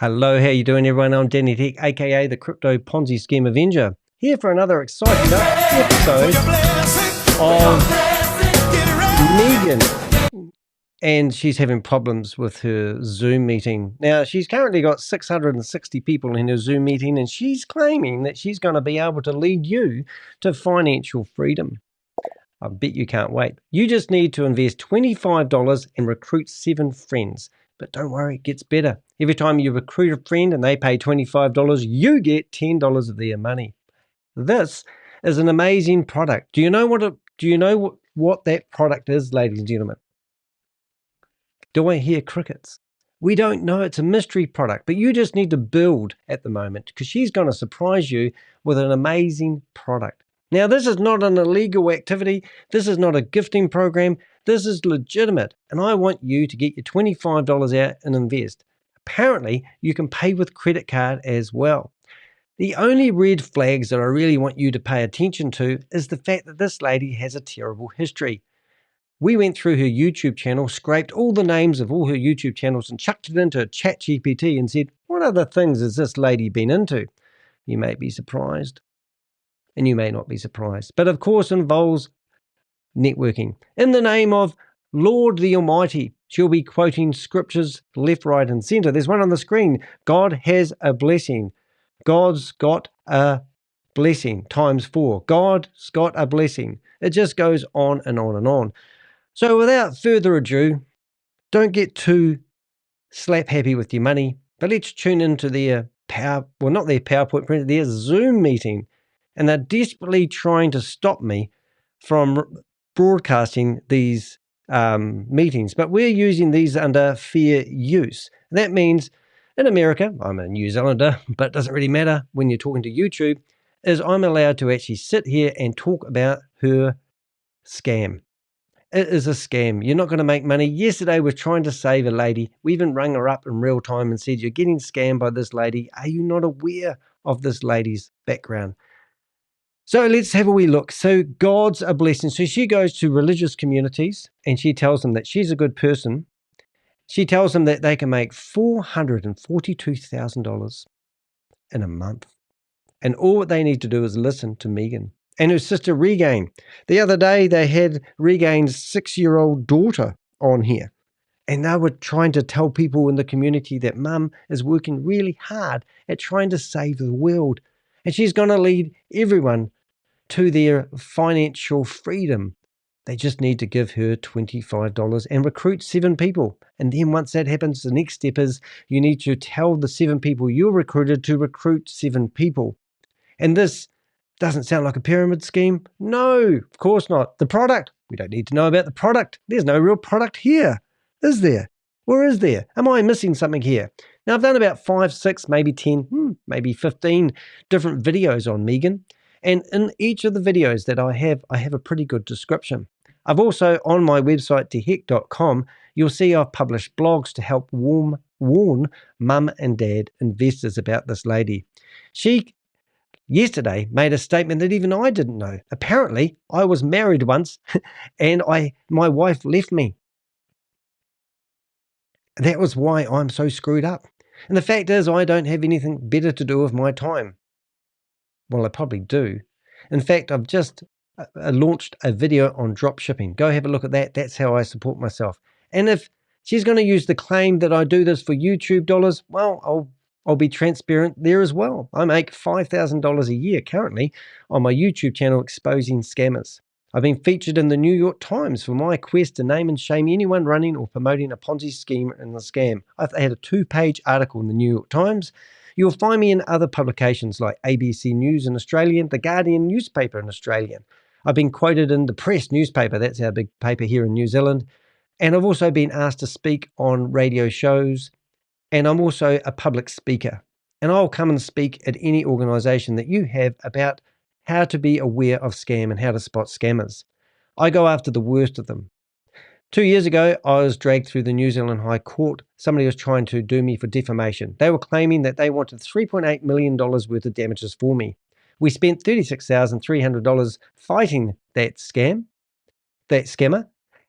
Hello, how you doing everyone? I'm Danny Tech, aka the Crypto Ponzi Scheme Avenger, here for another exciting episode of Megan. And she's having problems with her Zoom meeting. Now, she's currently got 660 people in her Zoom meeting, and she's claiming that she's going to be able to lead you to financial freedom. I bet you can't wait. You just need to invest $25 and recruit 7 friends. But don't worry, it gets better. Every time you recruit a friend and they pay $25, you get $10 of their money. This is an amazing product. Do you know what that product is, ladies and gentlemen? Do I hear crickets? We don't know. It's a mystery product, but you just need to build at the moment because she's going to surprise you with an amazing product. Now, this is not an illegal activity. This is not a gifting program. This is legitimate, and I want you to get your $25 out and invest. Apparently, you can pay with credit card as well. The only red flags that I really want you to pay attention to is the fact that this lady has a terrible history. We went through her YouTube channel, scraped all the names of all her YouTube channels and chucked it into ChatGPT and said, what other things has this lady been into? You may be surprised. And you may not be surprised, but of course involves networking. In the name of Lord the Almighty, she'll be quoting scriptures left, right, and center. There's one on the screen. God has a blessing. God's got a blessing times 4. God's got a blessing. It just goes on and on and on. So without further ado, don't get too slap happy with your money, but let's tune into their not their PowerPoint, their Zoom meeting. And they're desperately trying to stop me from broadcasting these meetings. But we're using these under fair use. And that means in America, I'm a New Zealander, but it doesn't really matter when you're talking to YouTube, is I'm allowed to actually sit here and talk about her scam. It is a scam. You're not going to make money. Yesterday, we're trying to save a lady. We even rang her up in real time and said, you're getting scammed by this lady. Are you not aware of this lady's background? So let's have a wee look. So God's a blessing. So she goes to religious communities and she tells them that she's a good person. She tells them that they can make $442,000 in a month. And all they need to do is listen to Megan and her sister Ragan. The other day, they had Regan's 6-year-old daughter on here. And they were trying to tell people in the community that Mum is working really hard at trying to save the world. And she's going to lead everyone to their financial freedom. They just need to give her $25 and recruit 7 people. And then once that happens, the next step is you need to tell the 7 people you recruited to recruit 7 people. And this doesn't sound like a pyramid scheme. No, of course not. The product, we don't need to know about the product. There's no real product here, is there? Or is there? Am I missing something here? Now, I've done about 5, 6, maybe 10, maybe 15 different videos on Megan. And in each of the videos that I have a pretty good description. I've also, on my website, tehec.com, you'll see I've published blogs to help warn mum and dad investors about this lady. She, yesterday, made a statement that even I didn't know. Apparently, I was married once and my wife left me. That was why I'm so screwed up. And the fact is, I don't have anything better to do with my time. Well, I probably do. In fact, I've just launched a video on drop shipping. Go have a look at that. That's how I support myself. And if she's going to use the claim that I do this for YouTube dollars, well, I'll be transparent there as well. I make $5,000 a year currently on my YouTube channel exposing scammers. I've been featured in the New York Times for my quest to name and shame anyone running or promoting a Ponzi scheme and a scam. I had a 2-page article in the New York Times. You'll find me in other publications like ABC News in Australia, The Guardian newspaper in Australia. I've been quoted in the Press newspaper, that's our big paper here in New Zealand. And I've also been asked to speak on radio shows. And I'm also a public speaker. And I'll come and speak at any organisation that you have about how to be aware of scam and how to spot scammers. I go after the worst of them. 2 years ago, I was dragged through the New Zealand High Court. Somebody was trying to do me for defamation. They were claiming that they wanted $3.8 million worth of damages for me. We spent $36,300 fighting that scammer,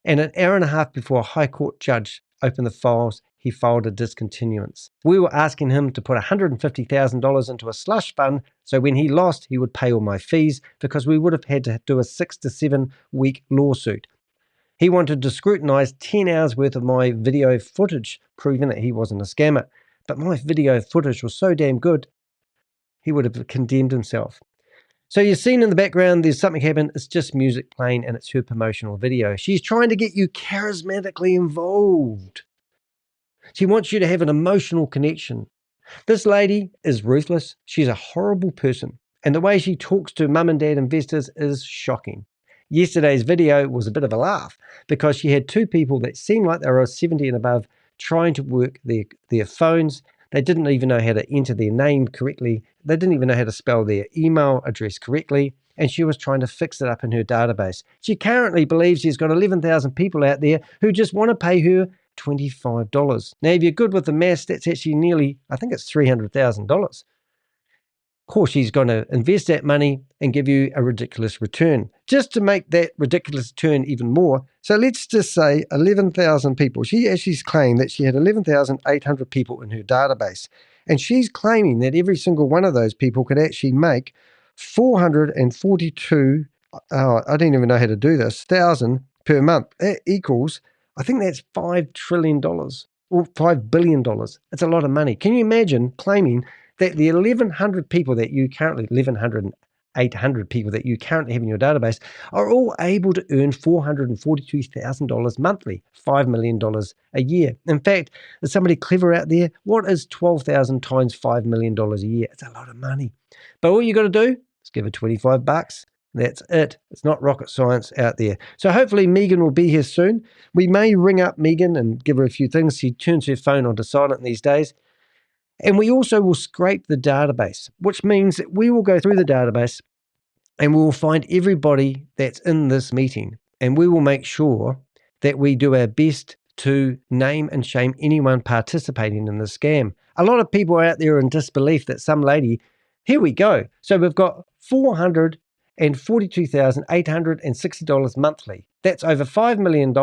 and an hour and a half before a High Court judge opened the files, he filed a discontinuance. We were asking him to put $150,000 into a slush fund, so when he lost, he would pay all my fees, because we would have had to do a 6 to 7 week lawsuit. He wanted to scrutinize 10 hours worth of my video footage, proving that he wasn't a scammer. But my video footage was so damn good, he would have condemned himself. So you've seen in the background, there's something happen. It's just music playing, and it's her promotional video. She's trying to get you charismatically involved. She wants you to have an emotional connection. This lady is ruthless. She's a horrible person. And the way she talks to mum and dad investors is shocking. Yesterday's video was a bit of a laugh, because she had two people that seemed like they were 70 and above trying to work their phones. They didn't even know how to enter their name correctly. They didn't even know how to spell their email address correctly. And she was trying to fix it up in her database. She currently believes she's got 11,000 people out there who just want to pay her $25. Now, if you're good with the maths, that's actually nearly, I think it's $300,000. Of course, she's going to invest that money and give you a ridiculous return, just to make that ridiculous return even more. So let's just say 11,000 people. She actually claimed that she had 11,800 people in her database. And she's claiming that every single one of those people could actually make 442, I don't even know how to do this, thousand per month. That equals, I think that's $5 trillion or $5 billion. It's a lot of money. Can you imagine claiming that the 1,800 people that you currently, 800 people that you currently have in your database are all able to earn $442,000 monthly, $5 million a year. In fact, there's somebody clever out there. What is 12,000 times $5 million a year? It's a lot of money. But all you got to do is give her 25 bucks. That's it. It's not rocket science out there. So hopefully Megan will be here soon. We may ring up Megan and give her a few things. She turns her phone onto silent these days. And we also will scrape the database, which means that we will go through the database and we will find everybody that's in this meeting. And we will make sure that we do our best to name and shame anyone participating in the scam. A lot of people are out there in disbelief that some lady, here we go. So we've got $442,860 monthly. That's over $5 million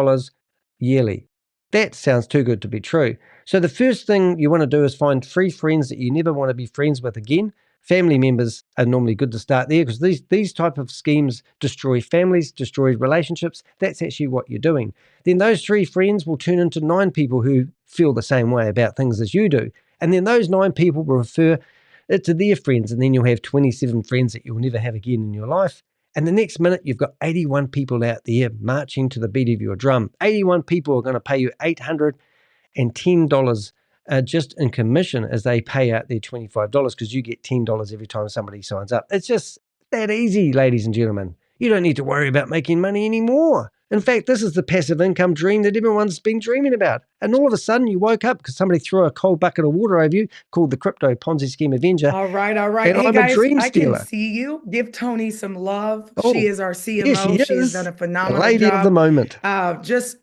yearly. That sounds too good to be true. So the first thing you want to do is find 3 friends that you never want to be friends with again. Family members are normally good to start there, because these type of schemes destroy families, destroy relationships. That's actually what you're doing. Then those 3 friends will turn into 9 people who feel the same way about things as you do. And then those 9 people will refer it to their friends, and then you'll have 27 friends that you'll never have again in your life. And the next minute, you've got 81 people out there marching to the beat of your drum. 81 people are going to pay you $810 just in commission as they pay out their $25, because you get $10 every time somebody signs up. It's just that easy, ladies and gentlemen. You don't need to worry about making money anymore. In fact, this is the passive income dream that everyone's been dreaming about. And all of a sudden you woke up because somebody threw a cold bucket of water over you, called the Crypto Ponzi Scheme Avenger. All right. And Hey I'm guys, a dream I stealer. can see you. Give Tony some love. Oh, she is our CMO. Yes, she has is done a the phenomenal lady job. of the moment. Just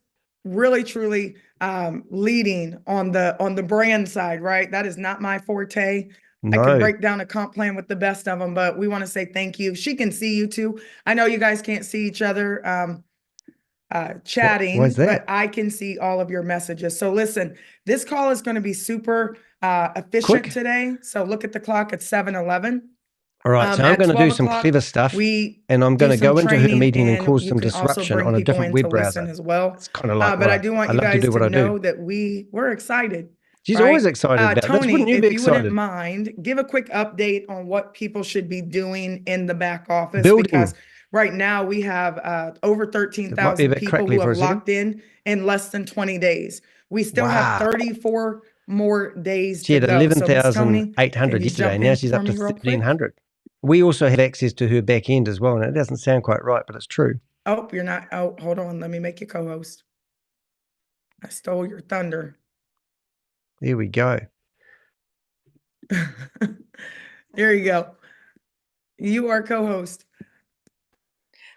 really, truly leading on the brand side, right? That is not my forte. No. I can break down a comp plan with the best of them, but we want to say thank you. She can see you too. I know you guys can't see each other chatting, Why is that? but I can see all of your messages. So listen, this call is going to be super efficient Quick today. So look at the clock at 7:11. All right, so I'm going to do some clever stuff, and I'm going to go into her meeting and cause some disruption on a different web browser as well. It's kind of like but I do want you guys to know that we're excited. She's always excited about Tony, this. Wouldn't you be if you excited? wouldn't mind, give a quick update on what people should be doing in the back office. Building. Because right now we have over 13,000 people who have locked in less than 20 days. We still have 34 more days to go. She had 11,800 yesterday. Now she's up to 1,300. We also have access to her back end as well, and it doesn't sound quite right, but it's true. Oh, you're not. Oh, hold on. Let me make you co-host. I stole your thunder. There we go. There you go. You are co-host.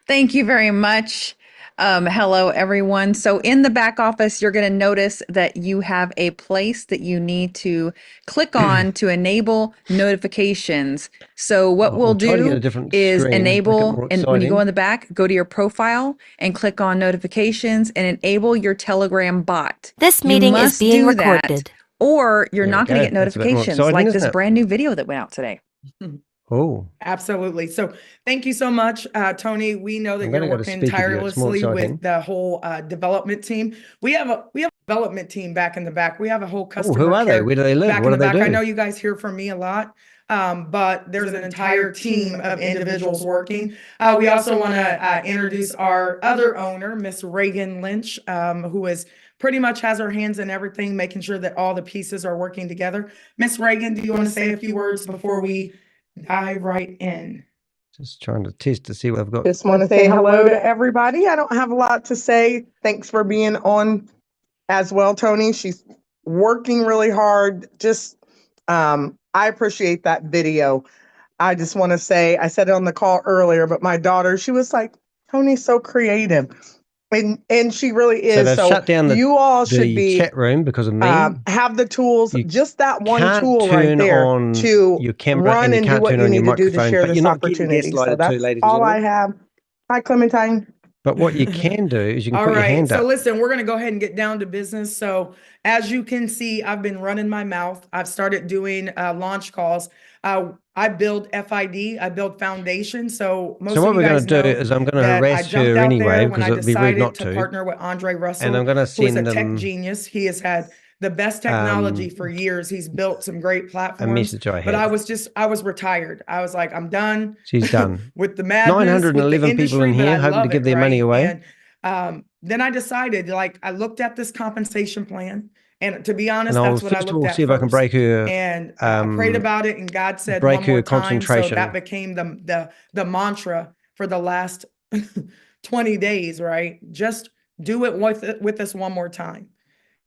Thank you very much. Hello, everyone. So in the back office, you're going to notice that you have a place that you need to click on to enable notifications. So what we'll do is enable, and when you go in the back, go to your profile and click on notifications and enable your Telegram bot. This meeting is being recorded. Or you're not going to get notifications like this brand new video that went out today. Oh, absolutely. So thank you so much, Tony. We know that you're working tirelessly with the whole development team. We have a development team back in the back. We have a whole customer who are they? Where do they live? Back What in the do they back. do? I know you guys hear from me a lot, but there's an entire team of individuals working. We also want to introduce our other owner, Miss Ragan Lynch, who is pretty much has her hands in everything, making sure that all the pieces are working together. Miss Ragan, do you want to say a few words before we dive right in? Just trying to test to see what I've got. Just want to say hello to everybody. I don't have a lot to say. Thanks for being on as well, Tony. She's working really hard. Just, I appreciate that video. I just want to say, I said it on the call earlier, but my daughter, she was like, Tony's so creative. And she really is. So they've shut down you all should be chat room because of me. Have the tools, just that one can't tool right turn there on to your camera run and do can't what turn you on your need to do to microphone, share but this you're not getting opportunity. So gaslighted that's too, ladies and all I gentlemen. have. Hi, Clementine. But what you can do is you can All put your right, hand up. so listen, we're going to go ahead and get down to business. So as you can see, I've been running my mouth. I've started doing launch calls. I build FID, I build foundation. So most So what of you we're going guys to do know is I'm going to that I harass jumped her out anyway there when because I it would be rude not decided to partner with Andre Russell, And I'm going to who is send a tech them genius. He has had the best technology for years. He's built some great a platforms. message I had. But I was retired. I was like, I'm done. She's done. with the madness, 911 with the people in industry, here but I hoping to love give it, their money right? away. And then I decided, like, I looked at this compensation plan, and to be honest, And I'll that's what I first of looked all at see if I can first. break her And I prayed about it, and God said break one more her time. So concentration. that became the mantra for the last 20 days, right? Just do it with us one more time.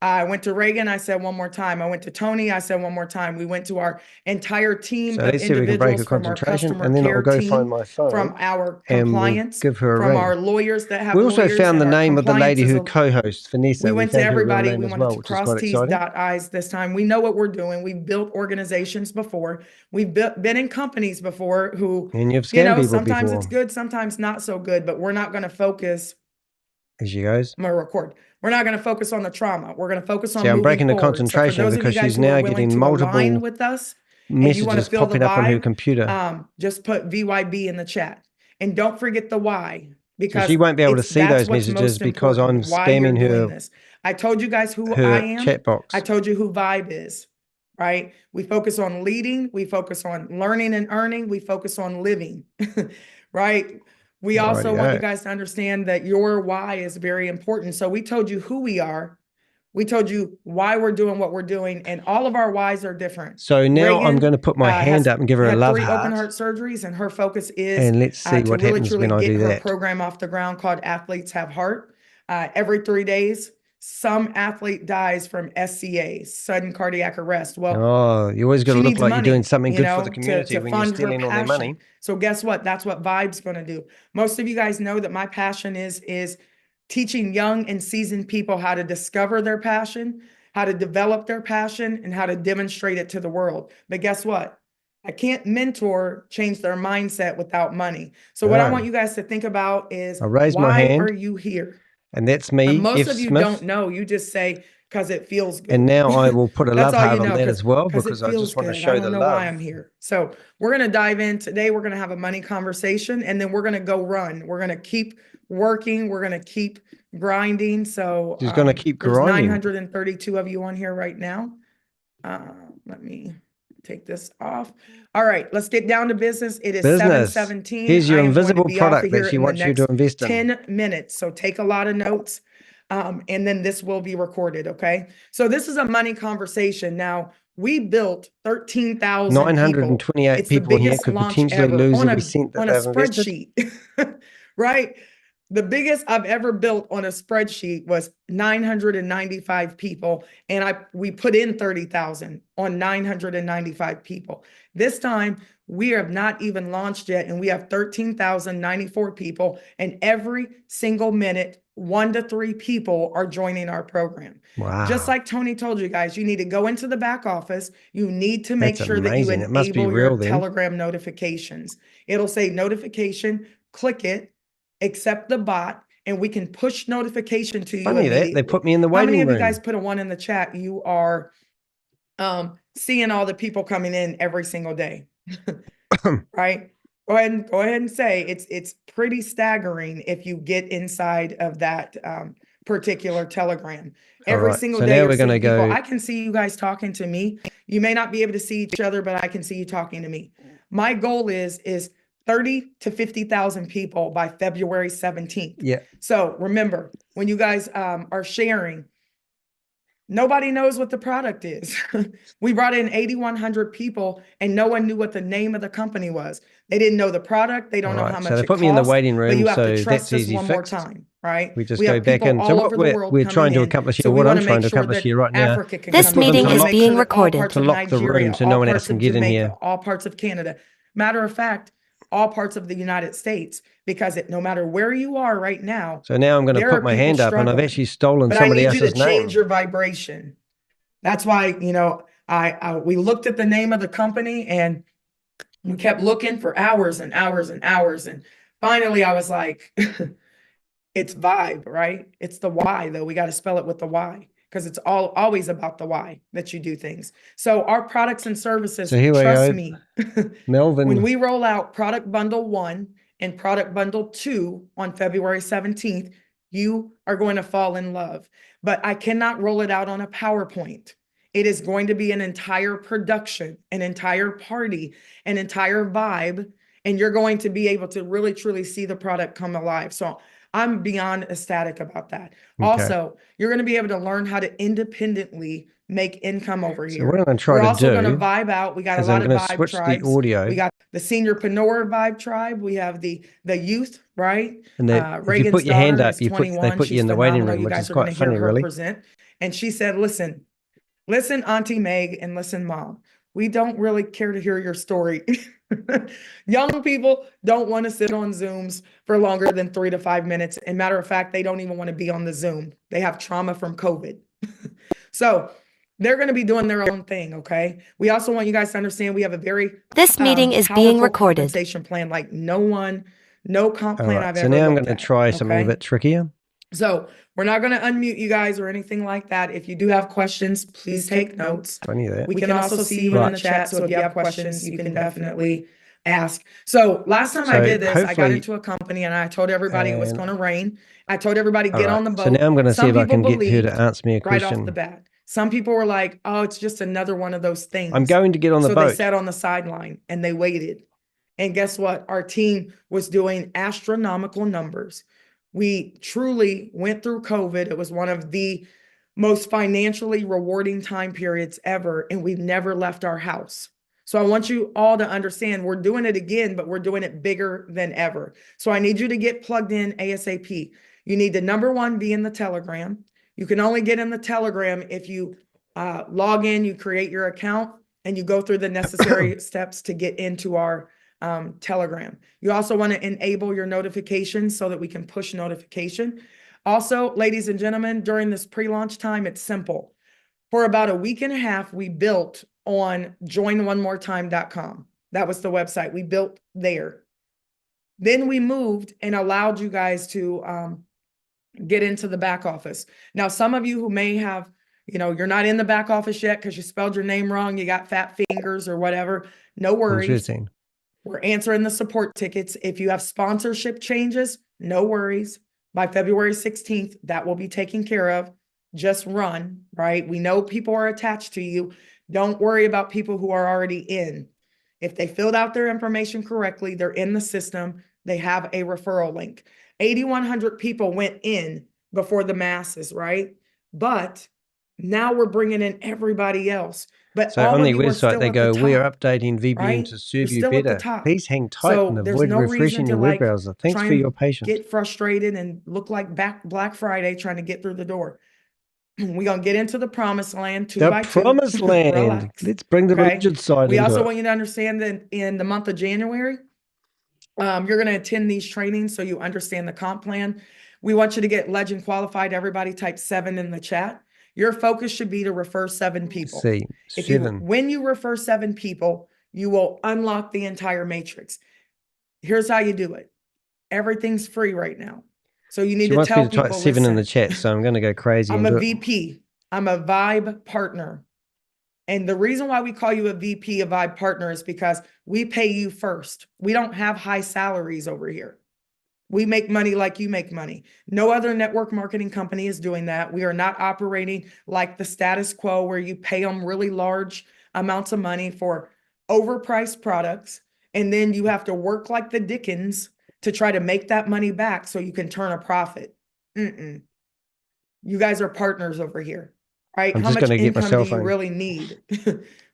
I went to Ragan, I said one more time. I went to Tony, I said one more time. We went to our entire team of individuals from our customer and then care I'll go team, find my phone from our and compliance, we'll give her a from ring. our lawyers that have We also lawyers, found and the our name of the lady compliance who is a- co-hosts, Vanessa. We went to found her real everybody. name We as wanted well, to which is cross quite T's, exciting. dot I's this time. We know what we're doing. We've built organizations before. We've been in companies before who, And you've scammed people sometimes before. it's good, sometimes not so good, but we're not going to focus. As she goes. I'm going to record. We're not going to focus on the trauma. We're going to focus on I'm moving breaking the forward. concentration So for those because of you guys she's who are now willing getting to multiple align with us and you want to messages feel the popping up on her vibe, computer. just put VYB in the chat. And don't forget the why, So because she won't be able to see that's those what's messages most because I'm important, why you're spamming doing her, this. I told you guys who her I am. chat box. I told you who Vibe is, right? We focus on leading. We focus on learning and earning. We focus on living, right? We also want you guys to understand that your why is very important. So we told you who we are. We told you why we're doing what we're doing, and all of our whys are different. So now Reagan, I'm going to put my hand up and give her a love 3 open heart. heart surgeries, and her focus is And let's see what happens when I do get her that. program off the ground called Athletes Have Heart. Every 3 days, some athlete dies from SCA, sudden cardiac arrest. Well, you always got to look like you're doing something good for the community to when you're fund her stealing all their money. passion. So guess what? That's what Vibe's going to do. Most of you guys know that my passion is teaching young and seasoned people how to discover their passion, how to develop their passion, and how to demonstrate it to the world. But guess what? I can't mentor, change their mindset without money. So what I want you guys to think about is, why are you here? And that's me, most of you don't know. You just say, because it feels good. And now I will put a love heart on that as well, because because it I feels just want to good. show I the don't know love. why I'm here. So we're going to dive in today. We're going to have a money conversation, and then we're going to go run. We're going to keep working. We're going to keep grinding. So She's going to keep there's grinding. 932 of you on here right now. Let me take this off. All right, let's get down to business. It is 7:17. Here's your invisible product that she wants you to invest in. 10 minutes. So take a lot of notes. And then this will be recorded. Okay. So this is a money conversation. Now, we built 13,000 928 people here could potentially lose every cent that they've invested. Spreadsheet, right? The biggest I've ever built on a spreadsheet was 995 people. And we put in 30,000 on 995 people. This time we have not even launched yet. And we have 13,094 people. And every single minute 1 to 3 people are joining our program. Wow. Just like Tony told you guys, you need to go into the back office. You need to make That's sure that you amazing. It must be enable real your then. Telegram notifications. It'll say notification, click it, accept the bot, and we can push notification to you Funny immediately. that they put me in the How many waiting of room. you guys put a 1 in the chat? You are seeing all the people coming in every single day, right? Go ahead and say it's pretty staggering if you get inside of that particular Telegram. Every right, single so day now you're we're gonna seeing people. go- I can see you guys talking to me. You may not be able to see each other, but I can see you talking to me. My goal is 30 to 50,000 people by February 17th. Yeah. So remember, when you guys are sharing, nobody knows what the product is. We brought in 8,100 people and no one knew what the name of the company was. They didn't know the product. They don't know how much so they it put me in the costs, waiting room, but you have so to trust that's us easy one more fixed. time, right? We just We go have back people in. So all what over the world we're coming trying to in. accomplish So here, we what I'm want to trying make to sure accomplish that here right now, Africa can This come in. We meeting wanna is make being sure that all recorded. parts To of lock the room Nigeria, so all no one else parts can of get in Jamaica, here. all parts of Canada. Matter of fact, all parts of the United States, because no matter where you are right now, So now I'm going to there put are my people hand up, and I've struggling. actually stolen But I somebody need you to else's name. change your vibration. That's why, we looked at the name of the company and we kept looking for hours and hours and hours. And finally I was like, it's Vibe, right? It's the why though. We got to spell it with the why, because it's always about the why that you do things. So our products and services, So here we trust go. me, Melvin. when we roll out product bundle 1 and product bundle 2 on February 17th, you are going to fall in love. But I cannot roll it out on a PowerPoint. It is going to be an entire production, an entire party, an entire vibe, and you're going to be able to really truly see the product come alive. So I'm beyond ecstatic about that. Okay. Also, you're going to be able to learn how to independently make income over So here. what I'm going to try We're to also do going to vibe out. We got a is lot I'm of going to vibe switch tribes. the audio. We got the seniorpreneur vibe tribe. We have the youth, right? And if you Reagan's put your hand daughter up, is they 21. put you She's in the waiting phenomenal. room, You which guys is are going to quite hear funny, her really. present. And she said, listen, Auntie Meg, and listen, Mom, we don't really care to hear your story. Young people don't want to sit on Zooms for longer than 3 to 5 minutes. And matter of fact, they don't even want to be on the Zoom. They have trauma from COVID. So they're going to be doing their own thing, okay? We also want you guys to understand we have a very This meeting is being powerful recorded. compensation plan like no comp All plan right, I've so ever now I'm looked going to at, try something a okay? bit trickier. So we're not going to unmute you guys or anything like that. If you do have questions, please take notes. Funny that. We can also see you in the chat. So if you have questions, you can definitely ask. So last time I did this, I got hopefully- into a company and I told everybody it was going to rain. I told everybody, All get right, on the boat. so now I'm going to see if I can get her believed to answer me a right off question. the bat. Some people were like, oh, it's just another one of those things. I'm going to get on the So boat. they sat on the sideline and they waited. And guess what? Our team was doing astronomical numbers. We truly went through COVID. It was one of the most financially rewarding time periods ever, and we've never left our house. So I want you all to understand we're doing it again, but we're doing it bigger than ever. So I need you to get plugged in ASAP. You need to, number one, be in the Telegram. You can only get in the Telegram if you log in, you create your account, and you go through the necessary steps to get into our Telegram. You also want to enable your notifications so that we can push notification. Also, ladies and gentlemen, during this pre-launch time, it's simple. For about a week and a half, we built on joinonemore.time.com. That was the website we built there. Then we moved and allowed you guys to get into the back office. Now, some of you who may have, you're not in the back office yet because you spelled your name wrong, you got fat fingers or whatever. No worries. Interesting. We're answering the support tickets. If you have sponsorship changes, no worries. By February 16th, that will be taken care of. Just run, right? We know people are attached to you. Don't worry about people who are already in. If they filled out their information correctly, they're in the system, they have a referral link. 8,100 people went in before the masses, right? But now we're bringing in everybody else. But So all on of the you are website, still they at the go, we are top, updating VPN right? to serve You're you still at the better. top. Please hang tight So and there's avoid no reason refreshing to your web browser. Thanks try for and your patience. get frustrated and look like Black Friday trying to get through the door. We're going to get into the promised land two by two. Promised land. Relax. Let's bring the religious side We into also it. want you to understand that in the month of January, you're going to attend these trainings so you understand the comp plan. We want you to get legend qualified. Everybody type 7 in the chat. Your focus should be to refer 7 people. See, When you refer 7 people, you will unlock the entire matrix. Here's how you do it. Everything's free right now. So you need to tell people, type 7 in the chat, so I'm going to go crazy. I'm a VP. I'm a Vibe partner. And the reason why we call you a VP, a Vibe partner, is because we pay you first. We don't have high salaries over here. We make money like you make money. No other network marketing company is doing that. We are not operating like the status quo where you pay them really large amounts of money for overpriced products. And then you have to work like the Dickens to try to make that money back so you can turn a profit. You guys are partners over here, right? How much income do you really need,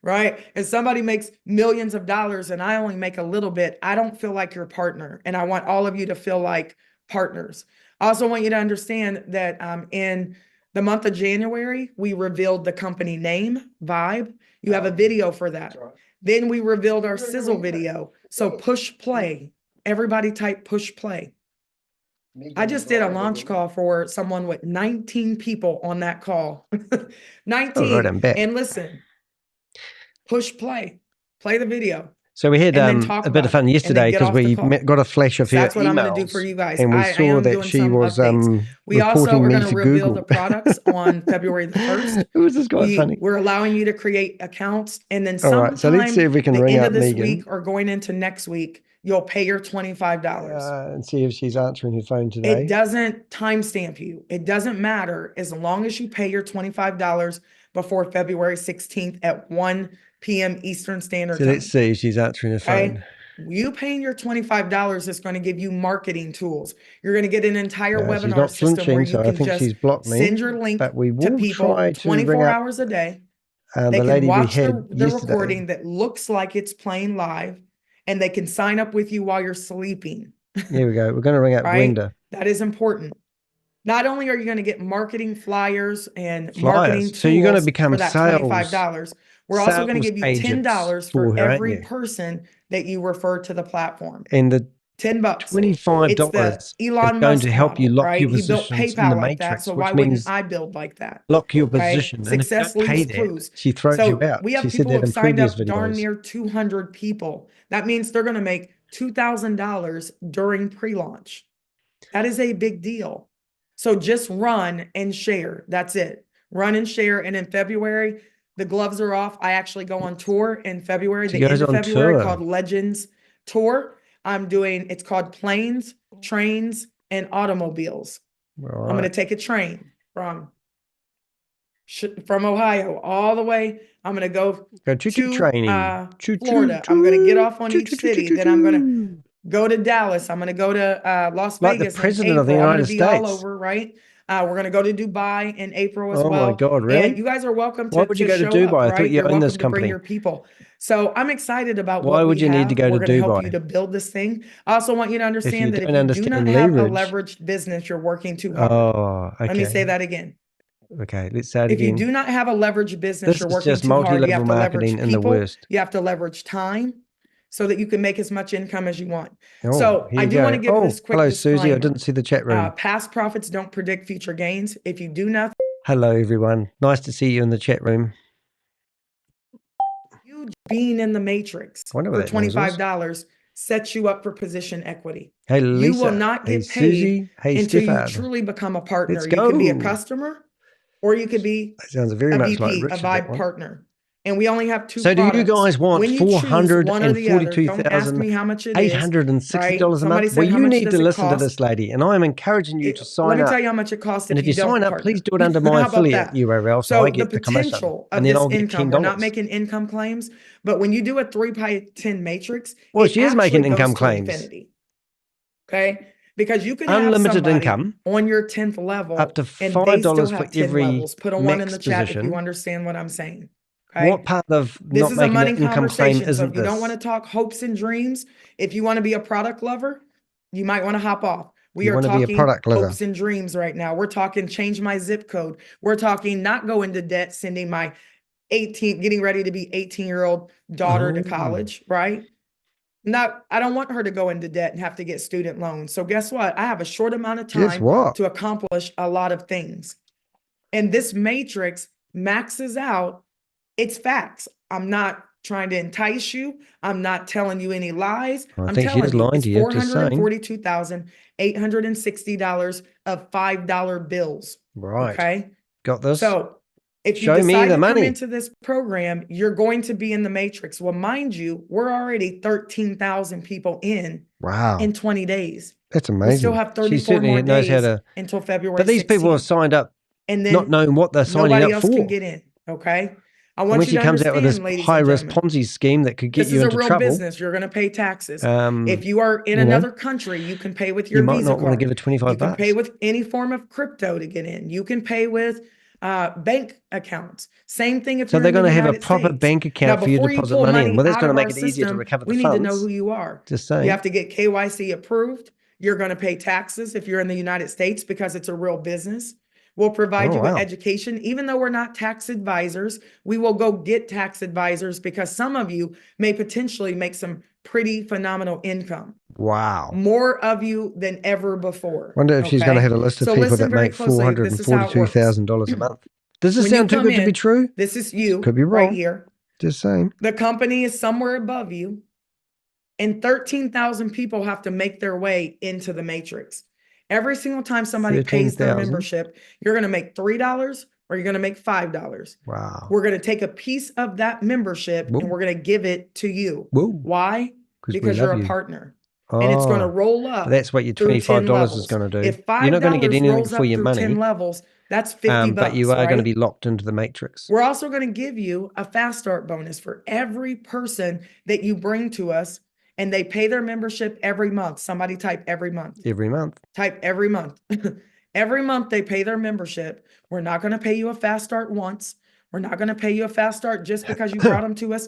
right? If somebody makes millions of dollars and I only make a little bit, I don't feel like your partner. And I want all of you to feel like partners. I also want you to understand that in the month of January, we revealed the company name, Vibe. You have a video for that. Then we revealed our sizzle video. So push play. Everybody type push play. I just did a launch call for someone with 19 people on that call. 19. Right, I'm back. And listen, push play the video. So we had a bit of fun yesterday because we got a flash of her That's what emails, I'm going to do for you guys. and we saw that she was we also reporting are me going to to reveal Google. the products on February the 1st. It was just quite funny. We're allowing you to create accounts, and then All right, so let's see if we can ring end up of this Megan week or going into next week, you'll pay your $25 and see if she's answering her phone today. It doesn't timestamp you. It doesn't matter as long as you pay your $25 before February 16th at 1 p.m. Eastern Standard Time. So let's see if she's answering her phone. You paying your $25 is going to give you marketing tools. You're going to get an entire webinar system where you can just send your link to people 24 hours a day. They can watch the recording that looks like it's playing live, and they can sign up with you while you're sleeping. Here we go. We're going to ring up Brenda. That is important. Not only are you going to get marketing flyers and marketing tools, so you're going to become for that $25. We're also going to give you $10 for every person that you refer to the platform. And the $10. $25 is Elon going Musk to help model, you lock right? your He built positions PayPal in the like that, matrix, so which why means wouldn't I build like that? lock your position. Success and if you leaves don't pay clues. that, she throws you out. We have she people said who that have in signed up previous darn videos. near 200 people. That means they're going to make $2,000 during pre-launch. That is a big deal. So just run and share. That's it. Run and share. And in February, the gloves are off. I actually go on tour in February, the end of February, called Legends Tour. It's called Planes, Trains, and Automobiles. Right. I'm going to take a train from Ohio all the way. I'm going to go to Florida. I'm going to get off on each city. Then I'm going to go to Dallas. I'm going to go to Las Vegas. The president of the April. United States. All over, right? We're going to go to Dubai in April as well. Oh my God, really? And you guys are welcome to Why would you go to show Dubai? up, I thought right? you You're own welcome this to bring company. your people. So I'm excited about Why what would you need to go to We're going to help Dubai? you to build this thing. I also want you to understand that if you do not leverage, have a leveraged business, you're working too hard. Oh, okay. Let me say that again. Okay, let's say it again. If you do not have a leveraged business, you're working just too hard. You have to marketing leverage in the people. worst. You have to leverage time so that you can make as much income as you want. Oh, so I do want to give this quick hello, disclaimer. Susie. I didn't see the chat room. Past profits don't predict future gains. If you do nothing. Hello, everyone. Nice to see you in the chat room. You being in the matrix for $25 sets you up for position equity. Hey, Lisa. You will not get paid until you truly become a partner. Let's You go. can be a customer, or you could be sounds very much VP, like Richard, a Vibe partner. And we only have 2 So products. do you guys want $442,860 a month? Well, you need to listen to this lady, and I'm encouraging you to sign up. Let me tell you how much it costs if you don't sign up, please do it under my affiliate URL so I get the commission. And then I'll get $10. We're not making income claims, but when you do a 3x10 matrix, well, she is making income claims. Infinity. Okay? Because you can unlimited have income on your 10th level up to $5 for every levels. Put a 1 in the chat if you understand what I'm saying. Okay? What part of not making an income claim isn't so if you don't want to talk hopes and dreams, if you want to be a product lover, you might want to hop off. We are talking hopes and dreams right now. We're talking change my zip code. We're talking not go into debt, sending my getting ready to be 18-year-old daughter to college, right? I don't want her to go into debt and have to get student loans. So guess what? I have a short amount of Guess time what? to accomplish a lot of things. And this matrix maxes out its facts. I'm not trying to entice you. I'm not telling you any lies. I think she is lying to you, just saying. It's $442,860 of $5 bills. Right. Okay. Got this. So if you Show me decide the to come money. into this program, you're going to be in the matrix. Well, mind you, we're already 13,000 people in Wow. 20 days. That's amazing. We still have She 34 certainly more knows days how to. until February But these people have 16th. signed up And then not knowing what they're signing nobody up else for. can get in. Okay. I And want when you she to comes out with this understand, ladies high and risk gentlemen, Ponzi scheme that could get this you is a into real trouble. business. You're going to pay taxes. If If you are in another country, you can pay with your you might Visa not want to card. give her 25 You can bucks. pay with any form of crypto to get in. You can pay with bank accounts. Same thing if So you're they're in the going to have a United proper States. bank account Now, for you to before you deposit pull money in. money Well, that's out going of to our make it easier to system, recover the we funds. need to know who you are. Just saying. You have to get KYC approved. You're going to pay taxes if you're in the United States because it's a real business. We'll provide you with education. Even though we're not tax advisors, we will go get tax advisors because some of you may potentially make some pretty phenomenal income. Wow. More of you than ever before. Wonder if she's going to have a list of So people listen that very make closely. This is how it works. $442,000 a month. Does this When you sound too come good to be in, true? This is you Could be right wrong. here. Just saying. The company is somewhere above you. And 13,000 people have to make their way into the matrix. Every single time somebody pays their 13,000. membership, you're going to make $3 or you're going to make $5. Wow. We're going to take a piece of that membership and we're going to give it to you. Whoa. Why? Because you're a partner. And it's going to roll up. That's what your $25 is going to do. If $5 you're not going to get anything rolls for up your through money. 10 levels, that's 50 bucks. But you are going to right? be locked into the matrix. We're also going to give you a fast start bonus for every person that you bring to us and they pay their membership every month. Somebody type every month. Every month. Type every month. Every month they pay their membership. We're not going to pay you a fast start once. We're not going to pay you a fast start just because you brought them to us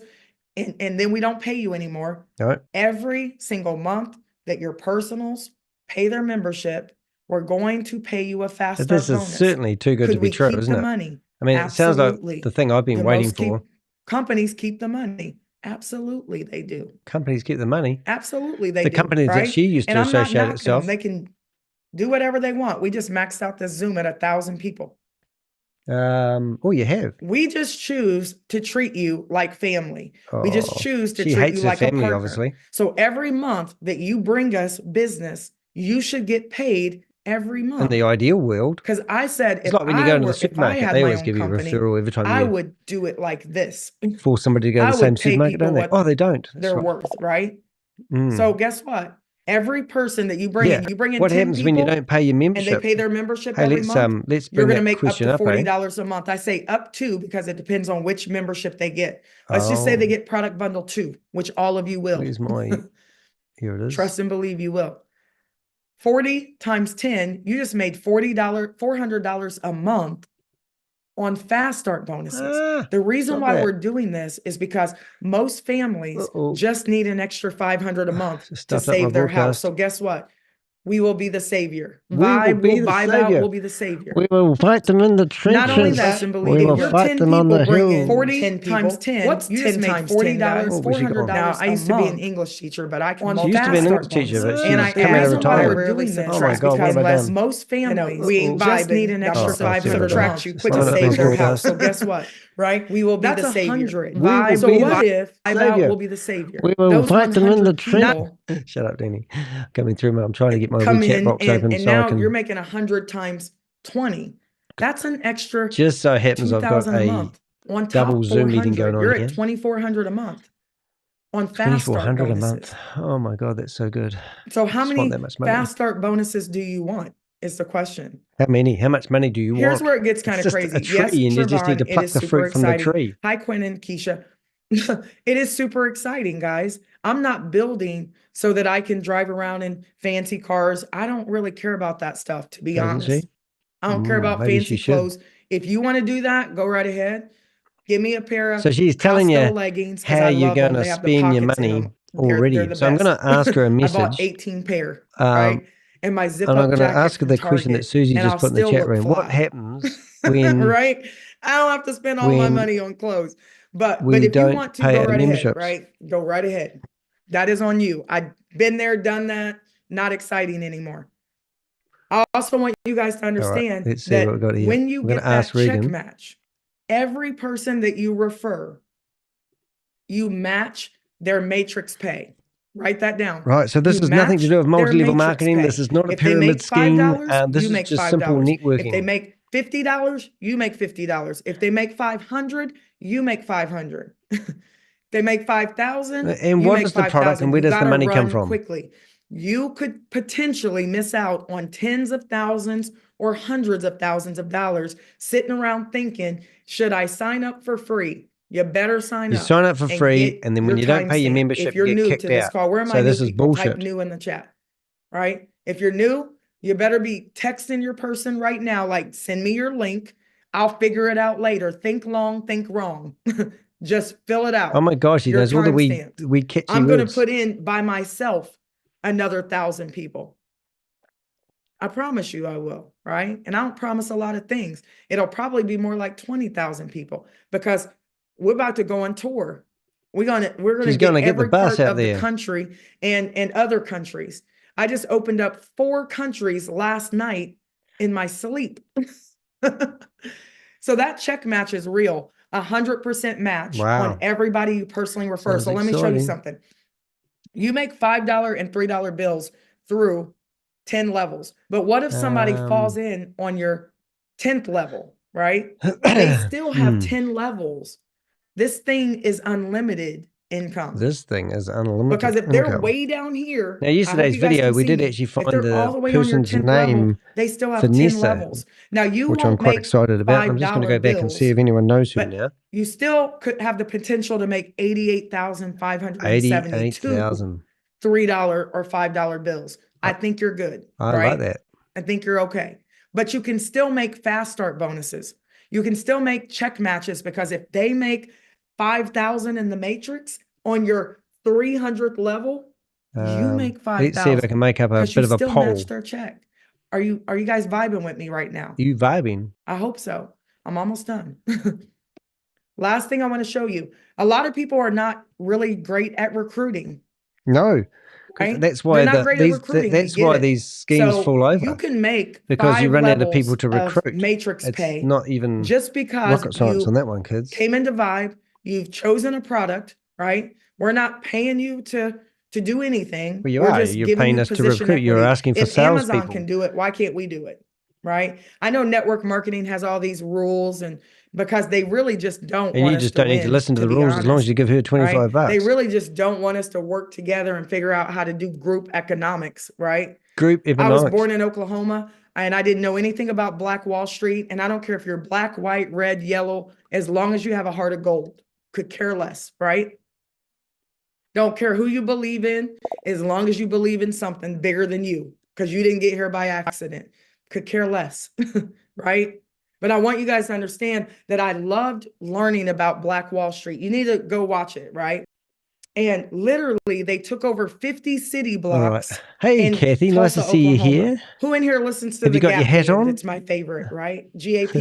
and then we don't pay you anymore. All right. Every single month that your personals pay their membership, we're going to pay you a fast start bonus. This is certainly too good to be true, isn't it? Money? I mean, Absolutely. It sounds like the thing I've been waiting for. Companies keep the money. Absolutely, they do. Companies keep the money. Absolutely, they do. The companies that she used to associate itself. They can do whatever they want. We just maxed out this Zoom at 1,000 people. You have. We just choose to treat you like family. We just choose to treat you like family, a partner. Obviously. So every month that you bring us business, you should get paid every month. In the ideal world. Because I said, it's like when you go to the supermarket, they always give you a referral every time I would do it like this. For somebody to go to the same supermarket, don't they? Oh, they don't. They're worth, right? So guess what? Every person that you bring in, you bring in 10 what happens when you don't pay your membership? And they pay their membership every month. Let's you're going to make up to $40 a month. I say up to because it depends on which membership they get. Let's just say they get product bundle 2, which all of you will. Where's my, here it is. Trust and believe you will. 40 times 10, you just made $400 a month on fast start bonuses. The reason why we're doing this is because most families just need an extra $500 a month to save their house. So guess what? We will be the savior. Vibe will be the savior. We will fight them in the trenches. Not only that, we will fight them on the hill. 40 times 10. What's 10 times $40, $400. Now, I used to be an English teacher, but I can She used to be an English teacher, but she's come out of retirement. Oh my God, because most families just need an extra $500 you quick to save their house. So guess what? Right? We will be the savior. So what if Vibe will be the savior? We will fight them in the trenches. Shut up, Danny. Coming through, I'm trying to get my chat box open. And now you're making 100 times 20. That's an extra. Just so happens I've got a double Zoom meeting going on. You're at $2,400 a month on fast start bonuses. $2,400 a month. Oh my God, that's so good. So how many fast start bonuses do you want? Is the question. How many? How much money do you want? Here's where it gets kind of crazy. Yes, and you just need to pluck the fruit from the tree. Hi, Quinn and Keisha. It is super exciting, guys. I'm not building so that I can drive around in fancy cars. I don't really care about that stuff, to be honest. I don't care about fancy clothes. If you want to do that, go right ahead. Give me a pair of so she's telling you leggings how you're going to spend your money already. So I'm going to ask her a message. I bought 18 pair, right? And my zip up I'm going to ask her the question that Susie just put in the chat room. What happens when right? I don't have to spend all my money on clothes. But if you want to, go right ahead, right? Go right ahead. That is on you. I've been there, done that. Not exciting anymore. I also want you guys to understand let's see what we've got here. when you I'm gonna get that ask check Ragan. match, every person that you refer, you match their matrix pay. Write that down. Right, so this You has nothing to match do with their multi-level matrix marketing. pay. This is not a If they pyramid make scheme. $5, This you is make just $5. simple If they networking. make $50, you make $50. If they make 500, you make 500. They make 5,000, And you what make is the product 5,000. and where You does the gotta money come run from? quickly. You could potentially miss out on tens of thousands or hundreds of thousands of dollars sitting around thinking, should I sign up for free? You better sign You up. sign up for and free, get and then your when you don't pay your timestamp. membership, If you're you get new kicked to this out. call, where are my So new this is people? Type bullshit. new in the chat, right? If you're new, you better be texting your person right now, like, send me your link. I'll figure it out later. Think long, think wrong. Just fill it out. Oh my gosh, he Your knows all the timestamp. we catchy I'm going to words. put in by myself another 1,000 people. I promise you I will, right? And I don't promise a lot of things. It'll probably be more like 20,000 people because we're about to go on tour. We're gonna She's get gonna get the every bus part out of the there. country and other countries. I just opened up 4 countries last night in my sleep. So that check match is real. 100% match Wow. on everybody you personally refer. Sounds So let me show you exciting. something. You make $5 and $3 bills through 10 levels. But what if somebody falls in on your 10th level, right? They still have 10 levels. This thing is unlimited income. This thing is unlimited Because if they're income. way down here, Now, I hope yesterday's you guys video, can we see did me. actually If find they're all the the way on your person's 10th level, name, they still have 10 Vanessa, levels. Now you which I'm won't quite make excited about. I'm just going to go $5 back and see if bills, anyone knows who but now. you still could have the potential to make 88,572 88,000. $3 or $5 bills. I think you're good. I right? like that. I think you're okay. But you can still make fast start bonuses. You can still make check matches because if they make 5,000 in the matrix on your 300th level, you make 5,000. Let's see if I can make up a bit of a poll. Match their check. Are you guys vibing with me right now? You vibing? I hope so. I'm almost done. Last thing I want to show you. A lot of people are not really great at recruiting. No. Right? That's why that's why these schemes fall over. You can make because you run out of people to recruit. Matrix it's pay not even just because rocket science you on that one, kids. came into Vibe, you've chosen a product, right? We're not paying you to do anything. Well, We're just you're giving paying you us to position recruit. You're equity. asking for If sales Amazon people. can do it, why can't we do it? Right? I know network marketing has all these rules and because they really just don't And want you us just to don't need to win, listen to the be rules as long as honest. you give her 25 bucks. They really just don't want us to work together and figure out how to do group economics, right? Group I economics. was born in Oklahoma and I didn't know anything about Black Wall Street. And I don't care if you're black, white, red, yellow, as long as you have a heart of gold, could care less, right? Don't care who you believe in, as long as you believe in something bigger than you, because you didn't get here by accident. Could care less, right? But I want you guys to understand that I loved learning about Black Wall Street. You need to go watch it, right? And literally, they took over 50 city blocks. All right. Hey, Kathy, Tulsa, nice to see you Oklahoma. here. Who in here listens to Have the you got Gap your hat band? on? It's my favorite, right? GAP,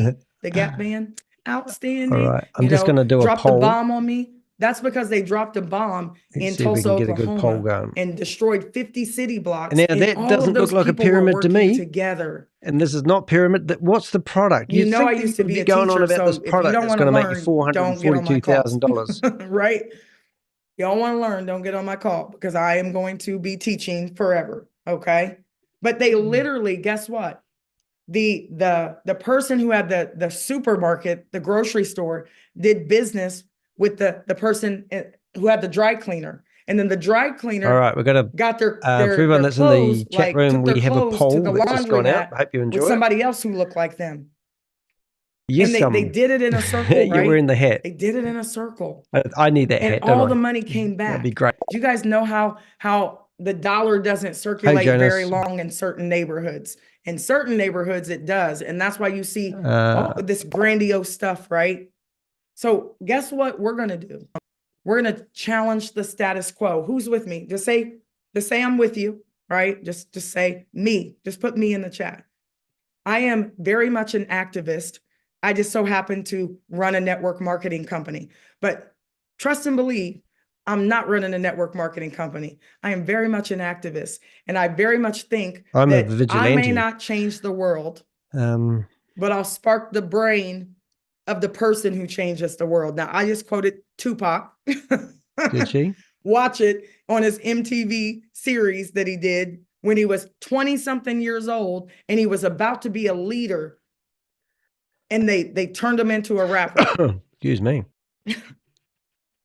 the Gap band. Outstanding. All right. I'm just going to do a drop poll. the bomb on me. That's because they dropped a bomb in Tulsa, Oklahoma, and destroyed 50 city blocks. And now that doesn't look like a pyramid to me. Together. And this is not pyramid. What's the product? You know, I think used that to you be would a going on teacher, about so this if you product don't that's want going to to make you learn, don't get on my calls. $442,000. Right? You don't want to learn, don't get on my call because I am going to be teaching forever. Okay. But they literally, guess what? The person who had the supermarket, the grocery store, did business with the person who had the dry cleaner. And then the dry cleaner All right, we're going to got their for everyone that's clothes, in the chat room, we have a poll that's just gone out. I hope you enjoy with it. somebody else who looked like them. Yes, and they did it in a circle, right? You're wearing the hat. They did it in a circle. I need that hat, And don't all I? the money came back. That'd be great. Do you guys know how the dollar doesn't circulate very long in certain neighborhoods? In certain neighborhoods, it does. And that's why you see all this grandiose stuff, right? So guess what we're going to do? We're going to challenge the status quo. Who's with me? Just say I'm with you, right? Just say me. Just put me in the chat. I am very much an activist. I just so happen to run a network marketing company. But trust and believe, I'm not running a network marketing company. I am very much an activist. And I very much think I'm a that vigilante. I may not change the world, but I'll spark the brain of the person who changes the world. Now, I just quoted Tupac. Did she? Watch it on his MTV series that he did when he was 20-something years old and he was about to be a leader. And they turned him into a rapper. Excuse me.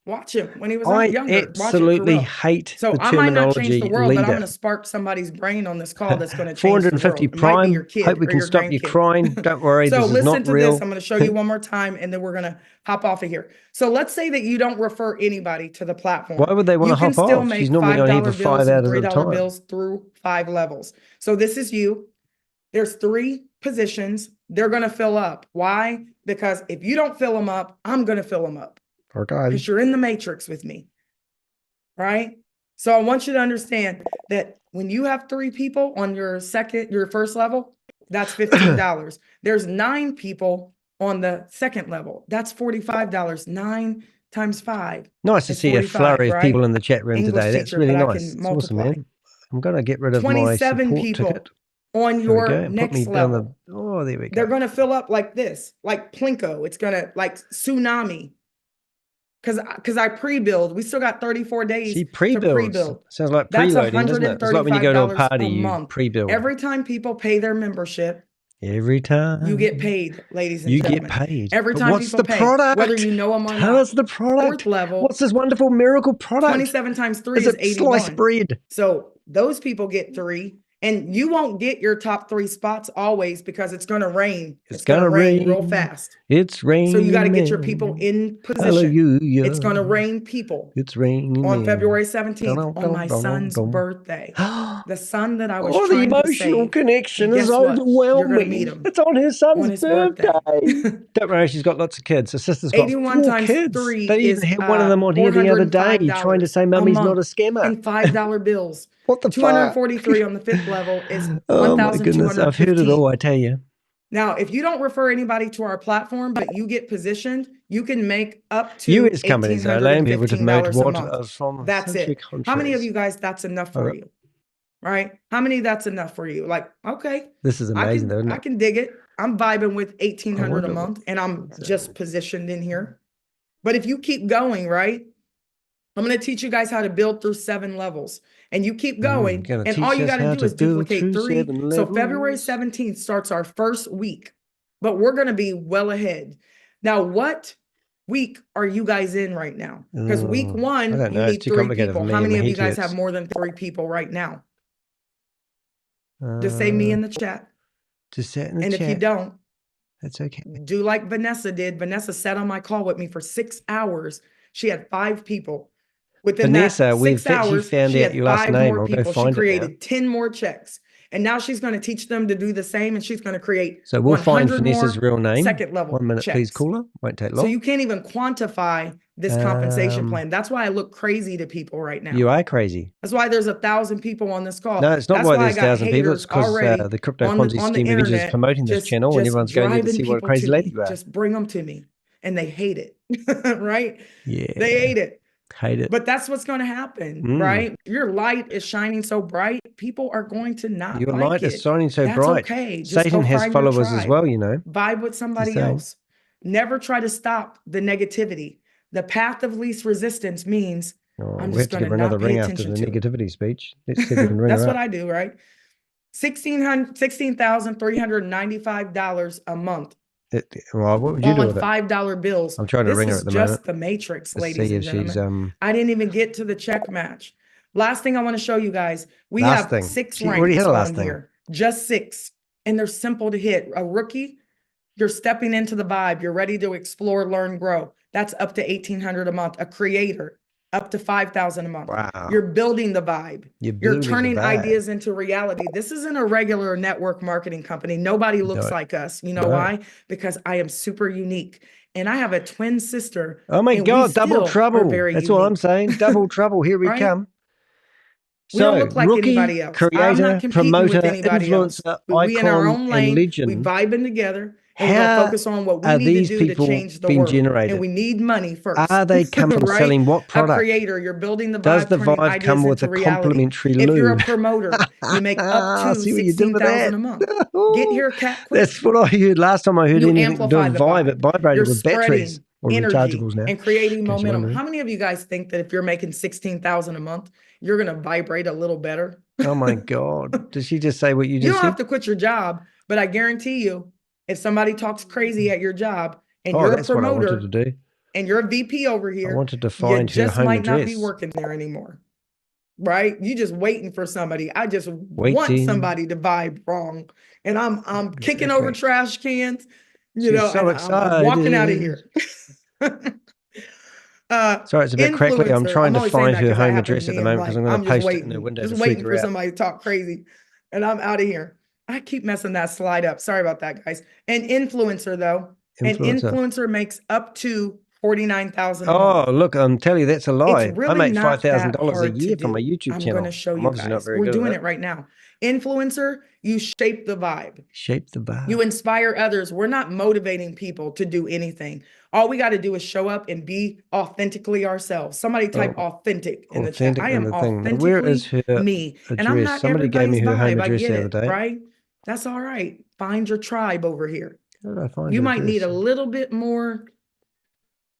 Watch him when he was younger. I absolutely hate so the I might not change terminology the world, but I'm leader. going to spark somebody's brain on this call that's going to change the world. 450 It might be your prime. kid Hope we or can your stop you grandkid. crying. Don't worry, So this is listen not to real. this. I'm going to show you one more time, and then we're going to hop off of here. So let's say that you don't refer anybody to the platform. Why would they want to hop You can still off? make She's normally on here for $5 5 bills and hours at a $3 time. bills through 5 levels. So this is you. There's 3 positions. They're going to fill up. Why? Because if you don't fill them up, I'm going to fill them up. Okay. Because you're in the matrix with me. Right? So I want you to understand that when you have 3 people on your first level, that's $15. There's 9 people on the second level. That's $45. 9 times 5. Nice to see a flurry of people in the chat room English today. That's teacher, really but I nice. can It's awesome, multiply. man. I'm going to get rid of my 27 support people ticket. on There we go. your And put me next down level. the. Oh, there we go. They're going to fill up like this, like Plinko. It's going to like tsunami. Because I pre-build. We still got 34 days She to pre-builds. pre-build. Sounds like That's preloading, doesn't it? It's like when you go to a $135 party, a you month. pre-build. Every time people pay their membership, Every time you get paid, ladies and you gentlemen. get paid. Every But time what's people the pay, product? whether you know them or Tell not. us the product. 4th level. What's this wonderful miracle product? 27 times 3 is is it 81. sliced bread? So those people get 3. And you won't get your top 3 spots always because it's going to rain. It's going to rain real fast. It's raining. So you got to get your people in position. Hallelujah. It's going to rain people. It's raining. On February 17th, on my son's birthday. The son that I was trying the emotional to save. connection is Guess what? overwhelming. You're gonna meet him It's on her son's on his birthday. birthday. Don't worry, she's got lots of kids. Her sister's got 81 4 times kids. 3 They even is had one of them on here the other day trying to say mummy's not a scammer. And $5 bills. What the 243 on the 5th level is Oh my goodness, I've heard it all, I tell you. Now, if you don't refer anybody to our platform, but you get positioned, you can make up to US companies are allowing people to promote $1,815 a what month. are from That's it. How many of you guys that's enough for you? Right? How many that's enough for you? Like, okay. This is amazing, though, isn't it? I can dig it. I'm vibing with $1,800 a month and I'm just positioned in here. But if you keep going, right? I'm going to teach you guys how to build through 7 levels. And you keep going, and all you got to do is duplicate 3. So February 17th starts our first week, but we're going to be well ahead. Now, what week are you guys in right now? Because week 1, you need 3 people. How many of you guys have more than 3 people right now? Just say me in the chat. Just say it in the chat. And if you don't, that's okay. Do like Vanessa did. Vanessa sat on my call with me for 6 hours. She had 5 people. Within Vanessa, that 6 hours, found she out had your last 5 name. more I'll people. go find she created 10 more checks. And now she's going to teach them to do the same, and she's going to create So we'll find Vanessa's real name. Second level 1 minute, checks. please, caller. Won't take long. So you can't even quantify this compensation plan. That's why I look crazy to people right now. You are crazy. That's why there's 1,000 people on this call. No, it's not That's why there's 1,000 people. It's because already the Crypto Ponzi Scheme Avenger is promoting this channel, and everyone's going there to see what a crazy lady you are. Just bring them to me. And they hate it, right? Yeah. They hate it. Hate it. But that's what's going to happen, right? Your light is shining so bright, people are going to not Your like light it. is shining so That's bright. okay. Just Satan has followers as well, you know. Vibe with somebody else. Never try to stop the negativity. The path of least resistance means I'm just going to not pay attention to the negativity speech. Let's see if we can ring That's her what up. I do, right? $16,395 a month. Well, what would you do with it? $5 bills. I'm trying to ring her at the moment. This is just the matrix, Let's ladies see and if gentlemen. she's I didn't even get to the check match. Last thing I want to show you guys. We have 6 ranks on here. Just 6. And they're simple to hit. A rookie, you're stepping into the vibe. You're ready to explore, learn, grow. That's up to $1,800 a month. A creator, up to $5,000 a month. Wow. You're building the vibe. You're turning ideas into reality. This isn't a regular network marketing company. Nobody looks like us. You know why? Because I am super unique. And I have a twin sister. Oh my God, double trouble. That's all I'm saying. Double trouble. Here we come. We don't look like anybody else. Creator, I'm not competing promoter, with anybody else. influencer, We in our icon, own lane. and legend. We vibing together. And we're going to focus on what we need to do to change the world. Generated? And we need money first. Are they coming from selling what product? A creator, you're building the vibe. Does the vibe come with a complimentary lube? If you're a promoter, you make up to $16,000 a month. Get here, cat, quick. That's what I heard last time I heard you anything doing vibe. It vibrated with batteries or energy rechargeables now. And creating momentum. How many of you guys think that if you're making $16,000 a month, you're going to vibrate a little better? Oh my God. Did she just say what you just said? You don't have to quit your job, but I guarantee you, if somebody talks crazy at your job and you're a promoter, what I wanted to do. And you're a VP over here, I wanted to find her home might address. not be working there anymore. Right? You just waiting for somebody. I just want somebody to vibe wrong. And I'm kicking over trash cans, you know, so excited. I'm walking out of here. Sorry, it's a bit crackly. I'm trying to find her home address at the moment because I'm going to post it in her window. Just waiting for somebody to talk crazy. And I'm out of here. I keep messing that slide up. Sorry about that, guys. An influencer, though. An influencer makes up to $49,000. Oh, look, I'm telling you, that's a lie. Really I make $5,000 a year from my YouTube channel. I'm going to show you guys. We're doing it right now. Influencer, you shape the vibe. Shape the vibe. You inspire others. We're not motivating people to do anything. All we got to do is show up and be authentically ourselves. Somebody type authentic in the chat. I am authentically Where is her me. address? And I'm not Somebody gave me her home address the other day. Right? That's all right. Find your tribe over here. How did I find you might need a little bit more.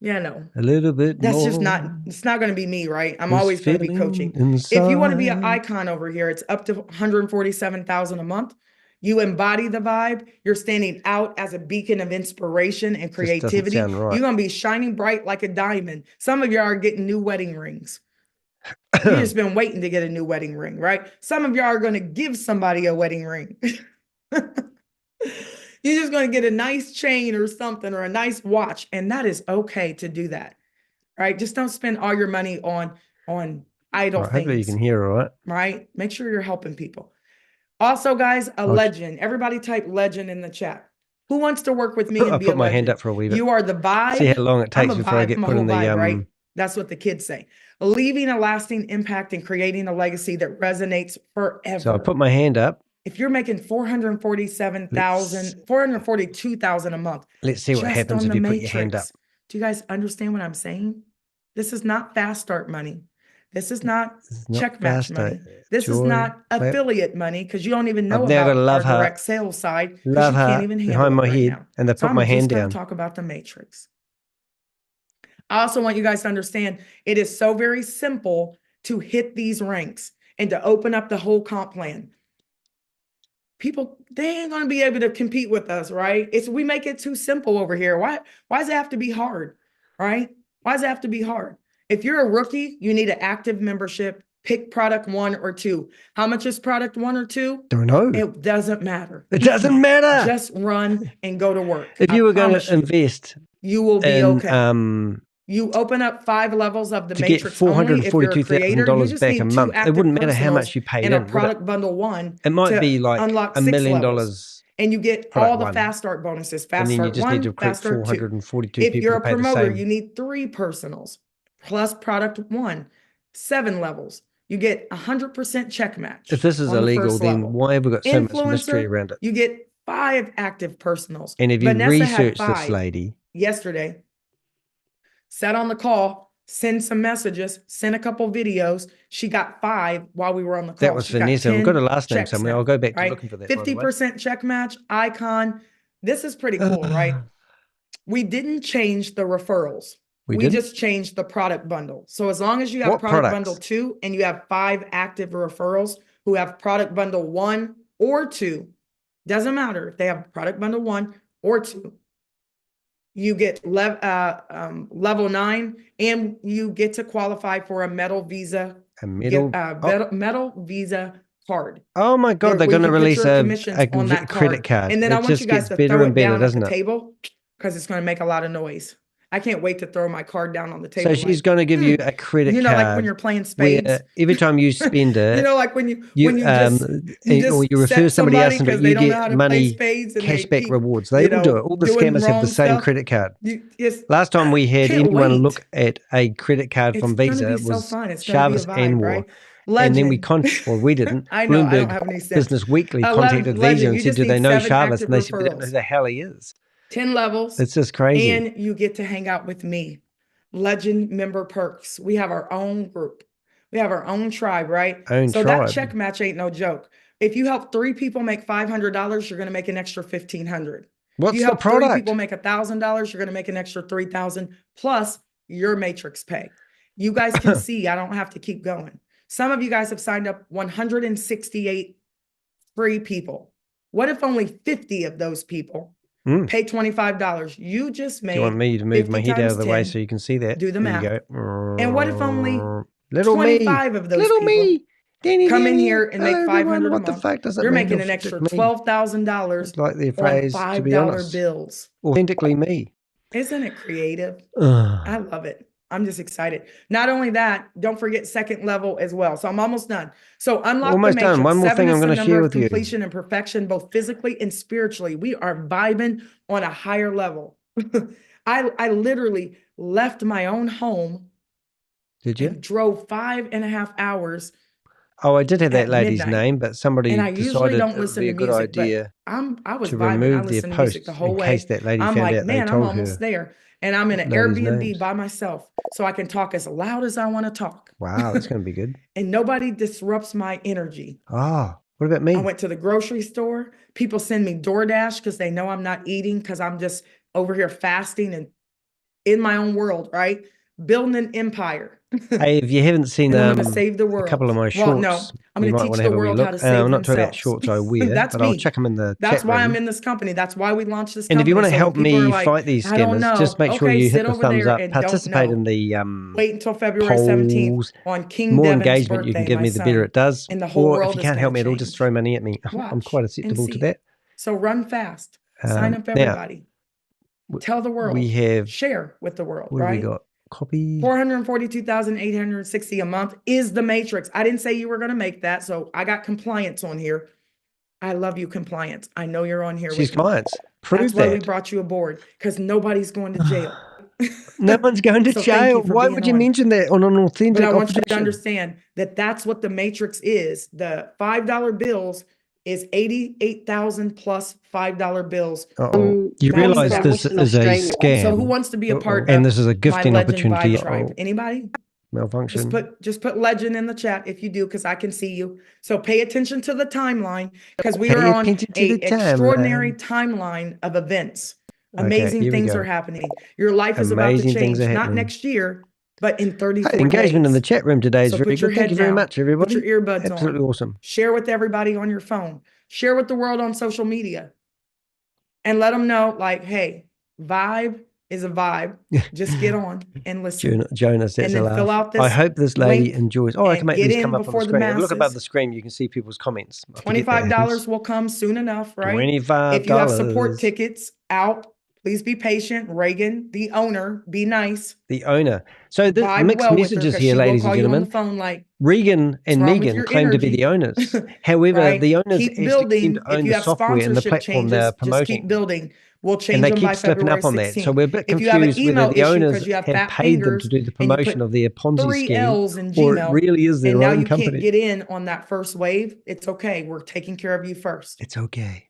Yeah, no. A little bit That's more. just not, it's not going to be me, right? I'm always going to be coaching. Inside. If you want to be an icon over here, it's up to $147,000 a month. You embody the vibe. You're standing out as a beacon of inspiration and creativity. Right. You're going to be shining bright like a diamond. Some of you are getting new wedding rings. You've just been waiting to get a new wedding ring, right? Some of you are going to give somebody a wedding ring. You're just going to get a nice chain or something or a nice watch. And that is okay to do that, right? Just don't spend all your money on idle things. Hopefully you can hear all right. Right? Make sure you're helping people. Also, guys, legend. Everybody type legend in the chat. Who wants to work with me and be a legend? I put my hand up for a wee bit. You are the vibe. See how long it takes before I get put in the... right? That's what the kids say. Leaving a lasting impact and creating a legacy that resonates forever. So I put my hand up. If you're making $442,000 a month. Let's see what happens if you put your hand up. Do you guys understand what I'm saying? This is not fast start money. This is not check match money. This is not affiliate money because you don't even know about our direct sales side because you can't even handle it right now. And they put my hand down. I'm just going to talk about the matrix. I also want you guys to understand it is so very simple to hit these ranks and to open up the whole comp plan. People, they ain't going to be able to compete with us, right? We make it too simple over here. Why does it have to be hard, right? Why does it have to be hard? If you're a rookie, you need an active membership. Pick product 1 or 2. How much is product 1 or 2? Don't know. It doesn't matter. It doesn't matter. Just run and go to work. If you were going to invest, you will be okay. You open up 5 levels of the matrix. To get $442,000 back a month, it wouldn't matter how much you paid in. A product bundle 1. It might be like $1 million. And you get all the fast start bonuses. Fast start 1, fast start 2. If you're a promoter, you need 3 personals plus product 1, 7 levels. You get 100% check match. If this is illegal, then why have we got so much mystery around it? You get 5 active personals. And if you research this lady yesterday, sat on the call, send some messages, sent a couple videos. She got 5 while we were on the call. That was Vanessa. We've got a last name somewhere. I'll go back to looking for that. 50% check match, icon. This is pretty cool, right? We didn't change the referrals. We just changed the product bundle. So as long as you have product bundle 2 and you have 5 active referrals who have product bundle 1 or 2, doesn't matter if they have product bundle 1 or 2. You get level 9 and you get to qualify for a metal visa. Metal visa card. Oh my God, they're going to release a credit card. And then I want you guys to throw it down on the table because it's going to make a lot of noise. I can't wait to throw my card down on the table. So she's going to give you a credit card. You know, like when you're playing spades. Every time you spend it. You know, like when you refer somebody else into it, you get money, cashback rewards. They all do it. All the scammers have the same credit card. Last time we had anyone look at a credit card from Visa, it was Chavez and War. And then we didn't. I know, Bloomberg Business Weekly contacted Visa and said, do they know Chavez? And they said, we don't know who the hell he is. 10 levels. It's just crazy. And you get to hang out with me. Legend member perks. We have our own group. We have our own tribe, right? So that check match ain't no joke. If you help 3 people make $500, you're going to make an extra $1,500. What's you the help product? 3 people make $1,000, you're going to make an extra $3,000 plus your matrix pay. You guys can see I don't have to keep going. Some of you guys have signed up 168 free people. What if only 50 of those people pay $25? You just made. Do you want me to move my head out of the way so you can see that? Do the math. There you go. And what if only little 25 me, of those little people me. Danny, come in here and make $500 a what the month? fuck does that You're mean? making an extra $12,000 like the on phrase, $5 to be honest. bills. Authentically me. Isn't it creative? I love it. I'm just excited. Not only that, don't forget second level as well. So I'm almost done. So unlock Almost the matrix. done. One more 7 thing is I'm the going to number share of with you. completion and perfection, both physically and spiritually. We are vibing on a higher level. I literally left my own home. Did you? And drove 5.5 hours. Oh, I did have that at lady's midnight. name, but somebody And I usually decided don't it would listen be a to good music, idea I was to vibing. I remove their listened to music posts the whole in way. case that lady I'm found like, out they man, I'm told almost her. there. And I'm in an ladies' Airbnb names. by myself, so I can talk as loud as I want to talk. Wow, that's going to be good. And nobody disrupts my energy. Oh, what about me? I went to the grocery store. People send me DoorDash because they know I'm not eating because I'm just over here fasting and in my own world, right? Building an empire. Hey, if you haven't seen I'm going to save the world. a couple of my Well, shorts, no, I'm you going to might teach want to the have a wee world look. how to save I'm not talking about themselves. shorts I wear, That's but me. I'll chuck them in the That's chat why room. I'm in this company. That's why we launched this And company. if you want to So help when people are me like, fight these I don't scammers, know. just make sure Okay, you hit sit the over thumbs there up, and don't participate know. in the Wait until February polls. 17th on King More Devin's engagement you can birthday, give my me, the better son. it does. And the whole Or if world you is can't help gonna me at all, just change. throw money at me. I'm Watch quite and acceptable to see. that. So run fast. Sign up Now, everybody. Tell the world. we have, Share with the world, what have we right? got? Copy. 442,860 a month is the matrix. I didn't say you were going to make that, so I got compliance on here. I love you, compliance. I know you're on here. She's compliance. Prove That's that. why we brought you aboard, because nobody's going to jail. No one's going to So jail. thank you for Why being would you on. mention that on an authentic But I want you to operation? understand that that's what the matrix is. The $5 bills is 88,000 plus $5 bills. You realize this is a scam. So who wants to be a part and of this is a gifting my Legend opportunity. Vibe tribe? Anybody? Malfunction. Just put legend in the chat if you do, because I can see you. So pay attention to the timeline, because we Pay are on attention to a the timeline. extraordinary timeline of events. Amazing here we things go. are happening. Your life is about to Amazing things change, are not happening. next year, but in 34 Hey, engagement days. in the chat room today is So very put your good. Thank head you very down. much, everybody. Put your earbuds Absolutely on. awesome. Share with everybody on your phone. Share with the world on social media. And let them know, like, hey, vibe is a vibe. Just get on and listen. Jonas, that's And then a laugh. fill out this I hope this lady link enjoys. Oh, I can and make get these in come up on the before the screen. If you look above masses. the screen, you can see people's comments. I forget that $25 happens. will come soon enough, right? $25. If you have support tickets out, please be patient. Reagan, the owner, be nice. The owner. So the Vibe mixed well with her, messages 'cause here, she will ladies call and you on gentlemen. the phone like, Regan and wrong with Megan your claim to be the energy? owners. However, right? the owners Keep actually building. seem to If own you the have software and the sponsorship platform they're changes, just promoting. keep building. We'll And change they them by keep slipping February up on 16th. that. So we're a bit If you have an confused whether email the issue owners because you have have fat paid them to fingers do the and you promotion put of their Ponzi 3 scheme, L's in or it Gmail, really is their and now own you company. can't get in on that first wave, it's okay. We're taking care of you first. It's okay.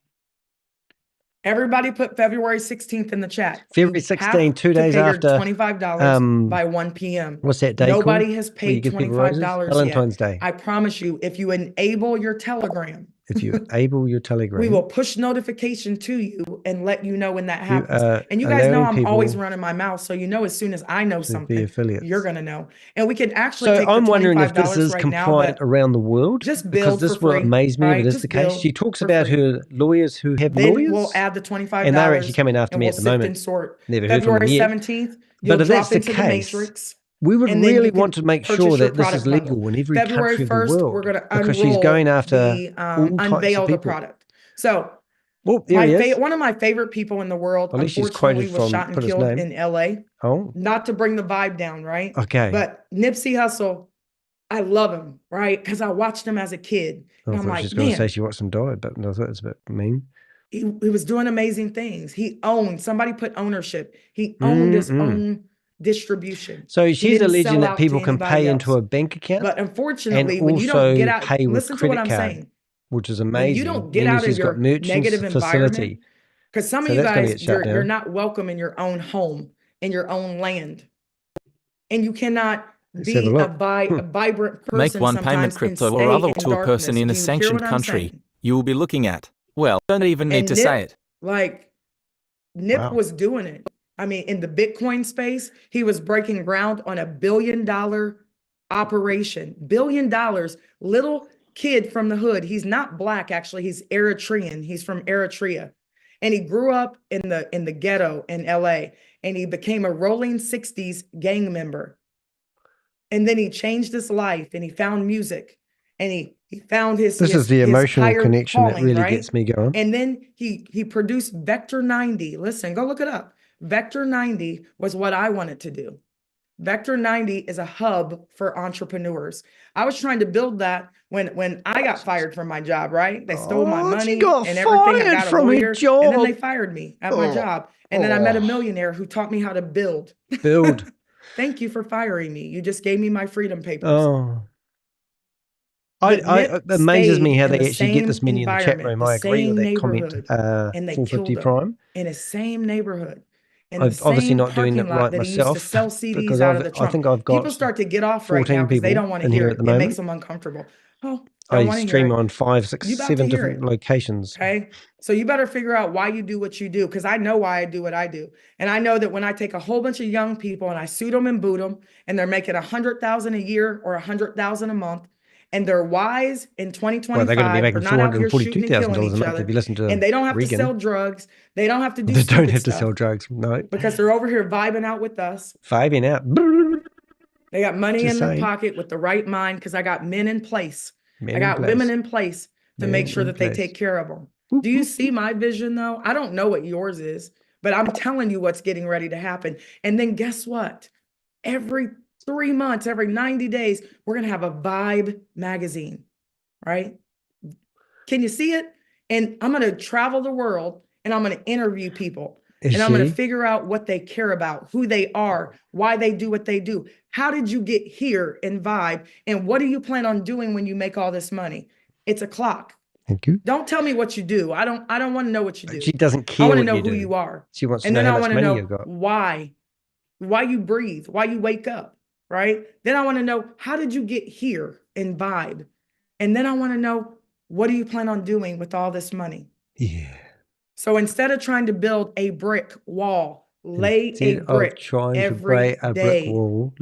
Everybody put February 16th in the chat. February You 16, have 2 to days pay your after. $25 by 1 p.m. What's that day Nobody called? has Where you paid give people roses? $25 Valentine's yet. Day. I promise you, if you enable your Telegram, If you enable your Telegram, we will push notification to you and let you know when that you happens. are And you guys know allowing I'm always people running my mouth, so you know as soon as I know to be something, affiliates. you're gonna know. And we can actually So take the I'm wondering if this $25 is right now, compliant but around the world, just because build for this will free, amaze me if right? it is Just the case. build She talks for about free. her lawyers who have Then lawyers, we'll add the $25 and they're actually coming after and me we'll at the sift moment. and sort. Never heard from them February yet. 17th, you'll But if that's drop the into the case, matrix. we would And then really you can want to make purchase sure your that this is product legal bundle. in every February country of the 1st, world, we're going to because she's going after the all types of unveil the people. product. So Oh, there he is. one of my favorite people in the world, At least she's unfortunately, quoted was from, shot and put his killed name. in LA. Oh, Not to bring the vibe down, right? okay. But Nipsey Hussle, I love him, right? Because I watched him as a kid. I And I'm thought like, she was going to say man, she watched him die, but I thought it's a bit mean. he was doing amazing things. He owned, somebody put ownership. He owned his own distribution. So He she's didn't alleging sell that out people to can anybody pay into else. a bank account But and unfortunately, when you don't get also out, pay with listen to what credit I'm card, saying. which is When amazing. you don't get Meaning out of she's got your merchants negative facility. environment, Because some So of you that's gonna guys, get shut you're down. not welcome in your own home, in your own land. And you cannot Let's have a be a, look. a vibrant person Make one sometimes payment and crypto stay or other in to a person darkness. in Do a you hear sanctioned what I'm country. saying? You will be looking at, well, don't even need And to Nip, say it. like Nip Wow. was doing it. I mean, in the Bitcoin space, he was breaking ground on $1 billion operation. $1 billion. Little kid from the hood. He's not black, actually. He's Eritrean. He's from Eritrea. And he grew up in the ghetto in LA. And he became a rolling 60s gang member. And then he changed his life and he found music. And he found his This is the his emotional higher connection that calling, really right? gets me going. And then he produced Vector 90. Listen, go look it up. Vector 90 was what I wanted to do. Vector 90 is a hub for entrepreneurs. I was trying to build that when I got fired from my job, right? They stole my money She got and everything. I fired got a from her lawyer, job. and then they fired me at my job. And then I met a Oh. millionaire who taught me how to build. Build. Thank you for firing me. You just gave me my freedom papers. Oh. But Nip It amazes me stayed how in they the actually get same this many in the chat environment, room. the I agree with same that comment. neighborhood, and they 450 killed him Prime. in the same neighborhood, in the I'm obviously same not doing parking it lot right that he used to myself sell CDs because out of the I trunk. think I've got People start to get off right 14 now because they people don't want to in hear here it. at the It moment. makes them uncomfortable. Oh, I don't want to hear stream it. on 5, 6, You about 7 to hear different it. locations. Okay. So you better figure out why you do what you do, because I know why I do what I do. And I know that when I take a whole bunch of young people and I suit them and boot them, and they're making 100,000 a year or 100,000 a month, and they're wise in 2025, Well, they're going to be making they're not out here shooting and killing $442,000 a each month other, if you listen to and they don't have to Ragan. sell drugs. They don't have to do They stupid don't have to stuff sell drugs. No. because they're over here vibing out with us. 5 in out. They got money Just in their saying. pocket with the right mind, because I got men in place. Men I in got place. women in place to Men make sure in that they place. take care of them. Do you see my vision though? I don't know what yours is, but I'm telling you what's getting ready to happen. And then guess what? Every 3 months, every 90 days, we're going to have a Vibe magazine, right? Can you see it? And I'm going to travel the world and I'm going to interview people. And I'm going to figure out what they care about, who they are, why they do what they do. How did you get here in Vibe? And what do you plan on doing when you make all this money? It's a clock. Thank you. Don't tell me what you do. I don't want to know what you do. She doesn't care. I want to what know you who do. you are. She wants and to know then how I much want to money know you've got. why you breathe, why you wake up, right? Then I want to know, how did you get here in Vibe? And then I want to know, what do you plan on doing with all this money? Yeah. So instead of trying to build a brick wall, lay a brick every day.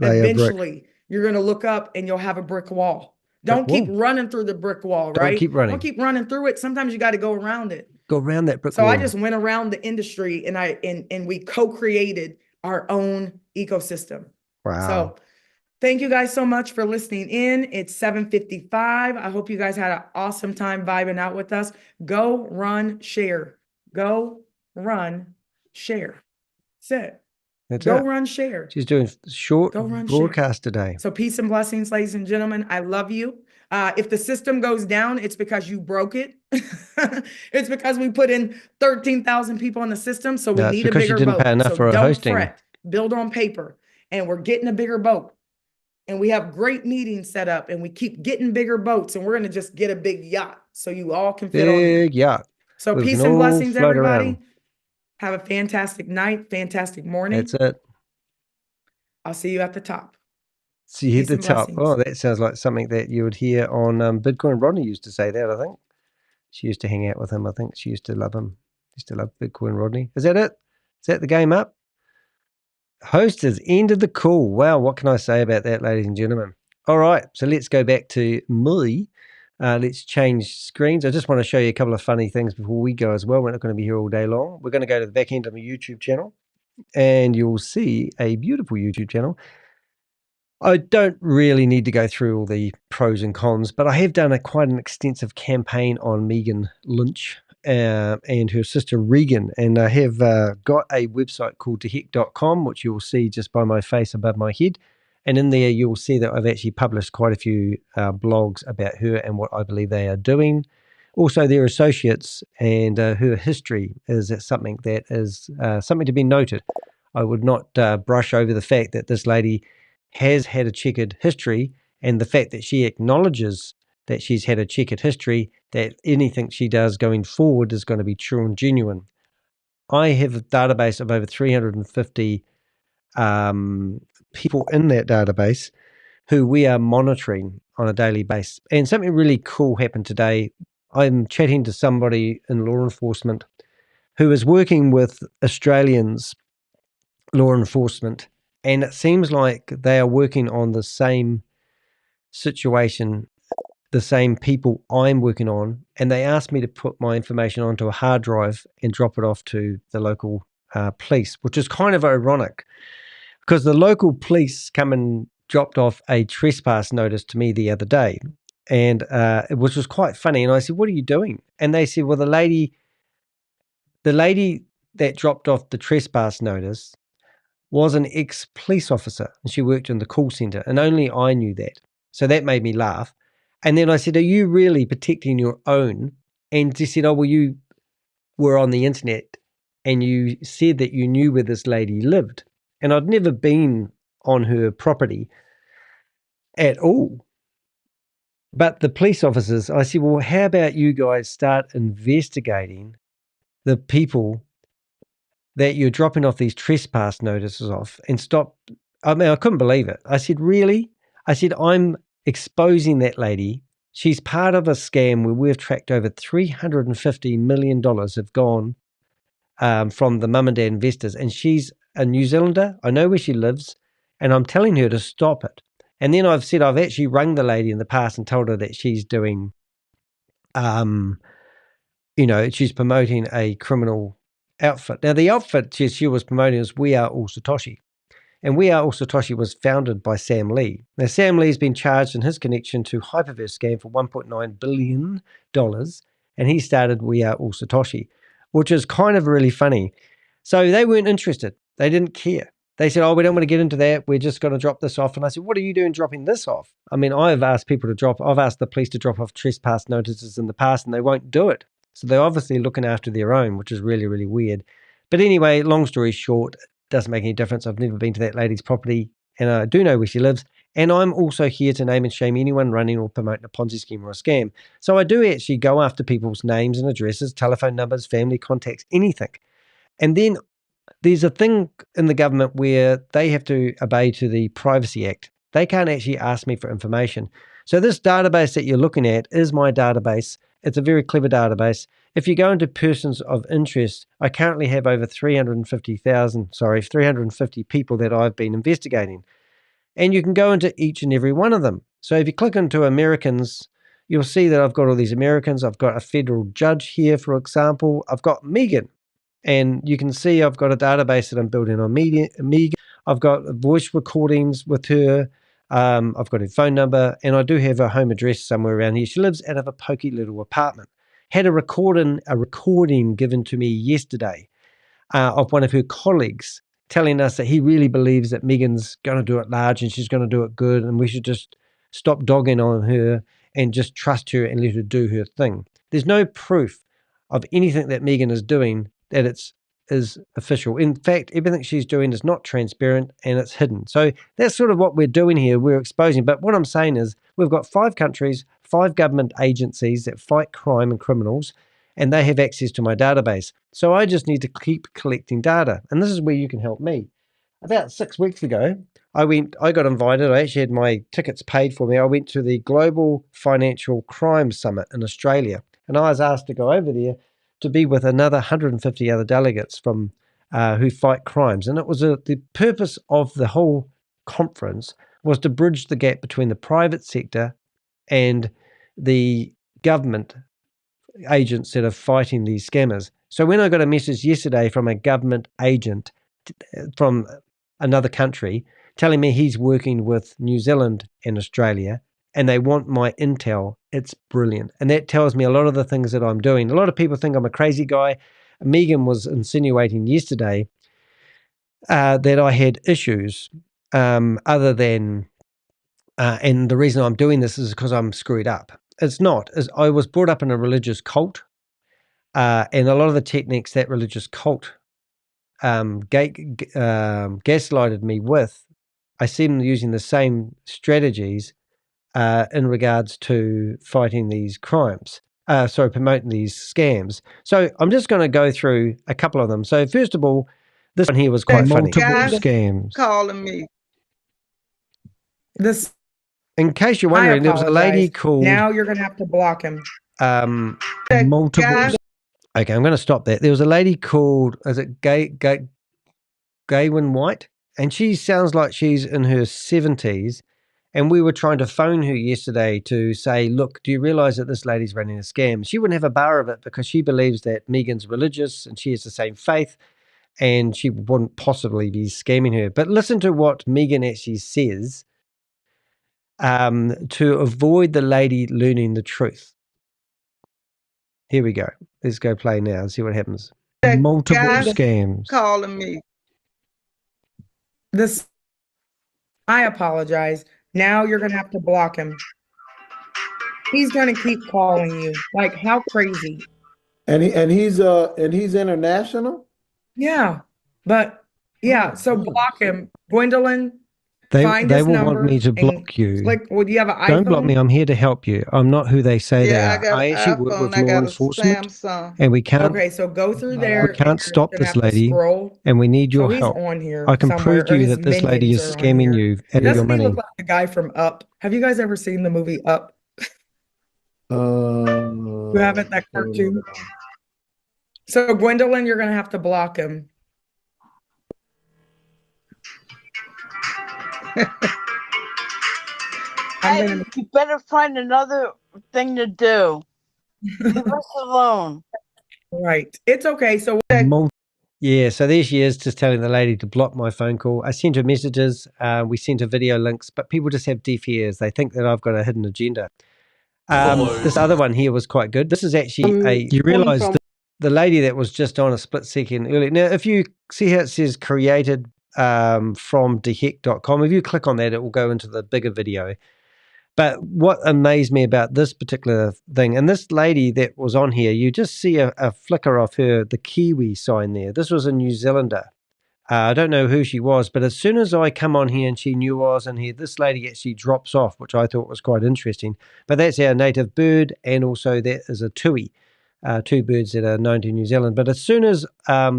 Eventually, you're going to look up and you'll have a brick wall. Don't keep running through the brick wall, right? Don't keep running. Don't keep running through it. Sometimes you got to go around it. Go around that brick So wall. I just went around the industry and we co-created our own ecosystem. Wow. So thank you guys so much for listening in. It's 7:55. I hope you guys had an awesome time vibing out with us. Go run, share. Go run, share. That's it. Go run, share. She's doing short broadcast today. So peace and blessings, ladies and gentlemen. I love you. If the system goes down, it's because you broke it. It's because we put in 13,000 people in the system. So we need a bigger boat. Pay enough so for don't hosting. fret. Build on paper. And we're getting a bigger boat. And we have great meetings set up. And we keep getting bigger boats. And we're going to just get a big yacht so you all can fit on it. Big yacht. So peace and blessings, everybody. Have a fantastic night, fantastic morning. That's it. I'll see you at the top. See you at the top. Oh, that sounds like something that you would hear on Bitcoin. Rodney used to say that, I think. She used to hang out with him, I think. She used to love him. Used to love Bitcoin Rodney. Is that it? Is that the game up? Host has ended the call. Wow, what can I say about that, ladies and gentlemen? All right, so let's go back to me. Let's change screens. I just want to show you a couple of funny things before we go as well. We're not going to be here all day long. We're going to go to the back end of my YouTube channel, and you'll see a beautiful YouTube channel. I don't really need to go through all the pros and cons, but I have done quite an extensive campaign on Megan Lynch and her sister Ragan, and I have got a website called toheck.com, which you'll see just by my face above my head. And in there, you'll see that I've actually published quite a few blogs about her and what I believe they are doing. Also, their associates and her history is something that is something to be noted. I would not brush over the fact that this lady has had a checkered history, and the fact that she acknowledges that she's had a checkered history, that anything she does going forward is going to be true and genuine. I have a database of over 350 people in that database who we are monitoring on a daily basis. And something really cool happened today. I'm chatting to somebody in law enforcement who is working with Australians law enforcement, and it seems like they are working on the same situation, the same people I'm working on, and they asked me to put my information onto a hard drive and drop it off to the local police, which is kind of ironic because the local police come and dropped off a trespass notice to me the other day, and which was quite funny. And I said, "What are you doing?" And they said, "Well, the lady that dropped off the trespass notice was an ex-police officer, and she worked in the call center, and only I knew that." So that made me laugh. And then I said, "Are you really protecting your own?" And she said, "Oh, well, you were on the internet and you said that you knew where this lady lived." And I'd never been on her property at all. But the police officers, I said, "Well, how about you guys start investigating the people that you're dropping off these trespass notices off and stop." I mean, I couldn't believe it. I said, "Really?" I said, "I'm exposing that lady. She's part of a scam where we've tracked over $350 million have gone from the mum and dad investors. And she's a New Zealander. I know where she lives, and I'm telling her to stop it." And then I've said I've actually rung the lady in the past and told her that she's doing, she's promoting a criminal outfit. Now, the outfit she was promoting is We Are All Satoshi. And We Are All Satoshi was founded by Sam Lee. Now, Sam Lee's been charged in his connection to Hyperverse scam for $1.9 billion, and he started We Are All Satoshi, which is kind of really funny. So they weren't interested. They didn't care. They said, "Oh, we don't want to get into that. We're just going to drop this off." And I said, "What are you doing dropping this off?" I mean, I've asked the police to drop off trespass notices in the past, and they won't do it. So they're obviously looking after their own, which is really, really weird. But anyway, long story short, doesn't make any difference. I've never been to that lady's property, and I do know where she lives. And I'm also here to name and shame anyone running or promoting a Ponzi scheme or a scam. So I do actually go after people's names and addresses, telephone numbers, family contacts, anything. And then there's a thing in the government where they have to obey to the Privacy Act. They can't actually ask me for information. So this database that you're looking at is my database. It's a very clever database. If you go into persons of interest, I currently have over 350 people that I've been investigating. And you can go into each and every one of them. So if you click into Americans, you'll see that I've got all these Americans. I've got a federal judge here, for example. I've got Megan. And you can see I've got a database that I'm building on Megan. I've got voice recordings with her. I've got her phone number, and I do have her home address somewhere around here. She lives out of a pokey little apartment. Had a recording given to me yesterday of one of her colleagues telling us that he really believes that Megan's going to do it large and she's going to do it good, and we should just stop dogging on her and just trust her and let her do her thing. There's no proof of anything that Megan is doing that is official. In fact, everything she's doing is not transparent and it's hidden. So that's sort of what we're doing here. We're exposing. But what I'm saying is we've got 5 countries, 5 government agencies that fight crime and criminals, and they have access to my database. So I just need to keep collecting data. And this is where you can help me. About 6 weeks ago, I got invited. I actually had my tickets paid for me. I went to the Global Financial Crime Summit in Australia, and I was asked to go over there to be with another 150 other delegates from who fight crimes. And it was the purpose of the whole conference was to bridge the gap between the private sector and the government agents that are fighting these scammers. So when I got a message yesterday from a government agent from another country telling me he's working with New Zealand and Australia and they want my intel, it's brilliant. And that tells me a lot of the things that I'm doing. A lot of people think I'm a crazy guy. Megan was insinuating yesterday that I had issues other than, and the reason I'm doing this is because I'm screwed up. It's not. I was brought up in a religious cult, and a lot of the techniques that religious cult gaslighted me with, I see them using the same strategies in regards to fighting these crimes. promoting these scams. So I'm just going to go through a couple of them. So first of all, this one here was quite funny. Multiple scams. Calling me. This. In case you're wondering, there was a lady called. Now you're going to have to block him. Multiple. Okay, I'm going to stop that. There was a lady called, is it Gaywin White? And she sounds like she's in her 70s. And we were trying to phone her yesterday to say, look, do you realize that this lady's running a scam? She wouldn't have a bar of it because she believes that Megan's religious and she has the same faith and she wouldn't possibly be scamming her. But listen to what Megan actually says to avoid the lady learning the truth. Here we go. Let's go play now and see what happens. Multiple scams. Calling me. This. I apologize. Now you're going to have to block him. He's going to keep calling you. Like, how crazy. And he's international? Yeah. But yeah, so block him. Gwendolyn, They his will number want me to and block you. Click, would you have an iPhone? Don't block me. I'm here to help you. I'm not who they say they are. I actually work with law enforcement, and we can't. Okay, so go through there. We can't stop this lady, and we need your help. On here I can prove to you that this lady is scamming you out of your money. Doesn't he look like the guy from Up? Have you guys ever seen the movie Up? You haven't, that cartoon? So Gwendolyn, you're going to have to block him. Hey, you better find another thing to do. Leave us alone. Right. It's okay. So yeah, so there she is, just telling the lady to block my phone call. I sent her messages. We sent her video links, but people just have deaf ears. They think that I've got a hidden agenda. This other one here was quite good. This is actually you realize the lady that was just on a split second earlier. Now, if you see how it says created from deheck.com, if you click on that, it will go into the bigger video. But what amazed me about this particular thing, and this lady that was on here, you just see a flicker of her, the Kiwi sign there. This was a New Zealander. I don't know who she was, but as soon as I come on here and she knew I was in here, this lady actually drops off, which I thought was quite interesting. But that's our native bird, and also that is a tui, two birds that are known to New Zealand. But as soon as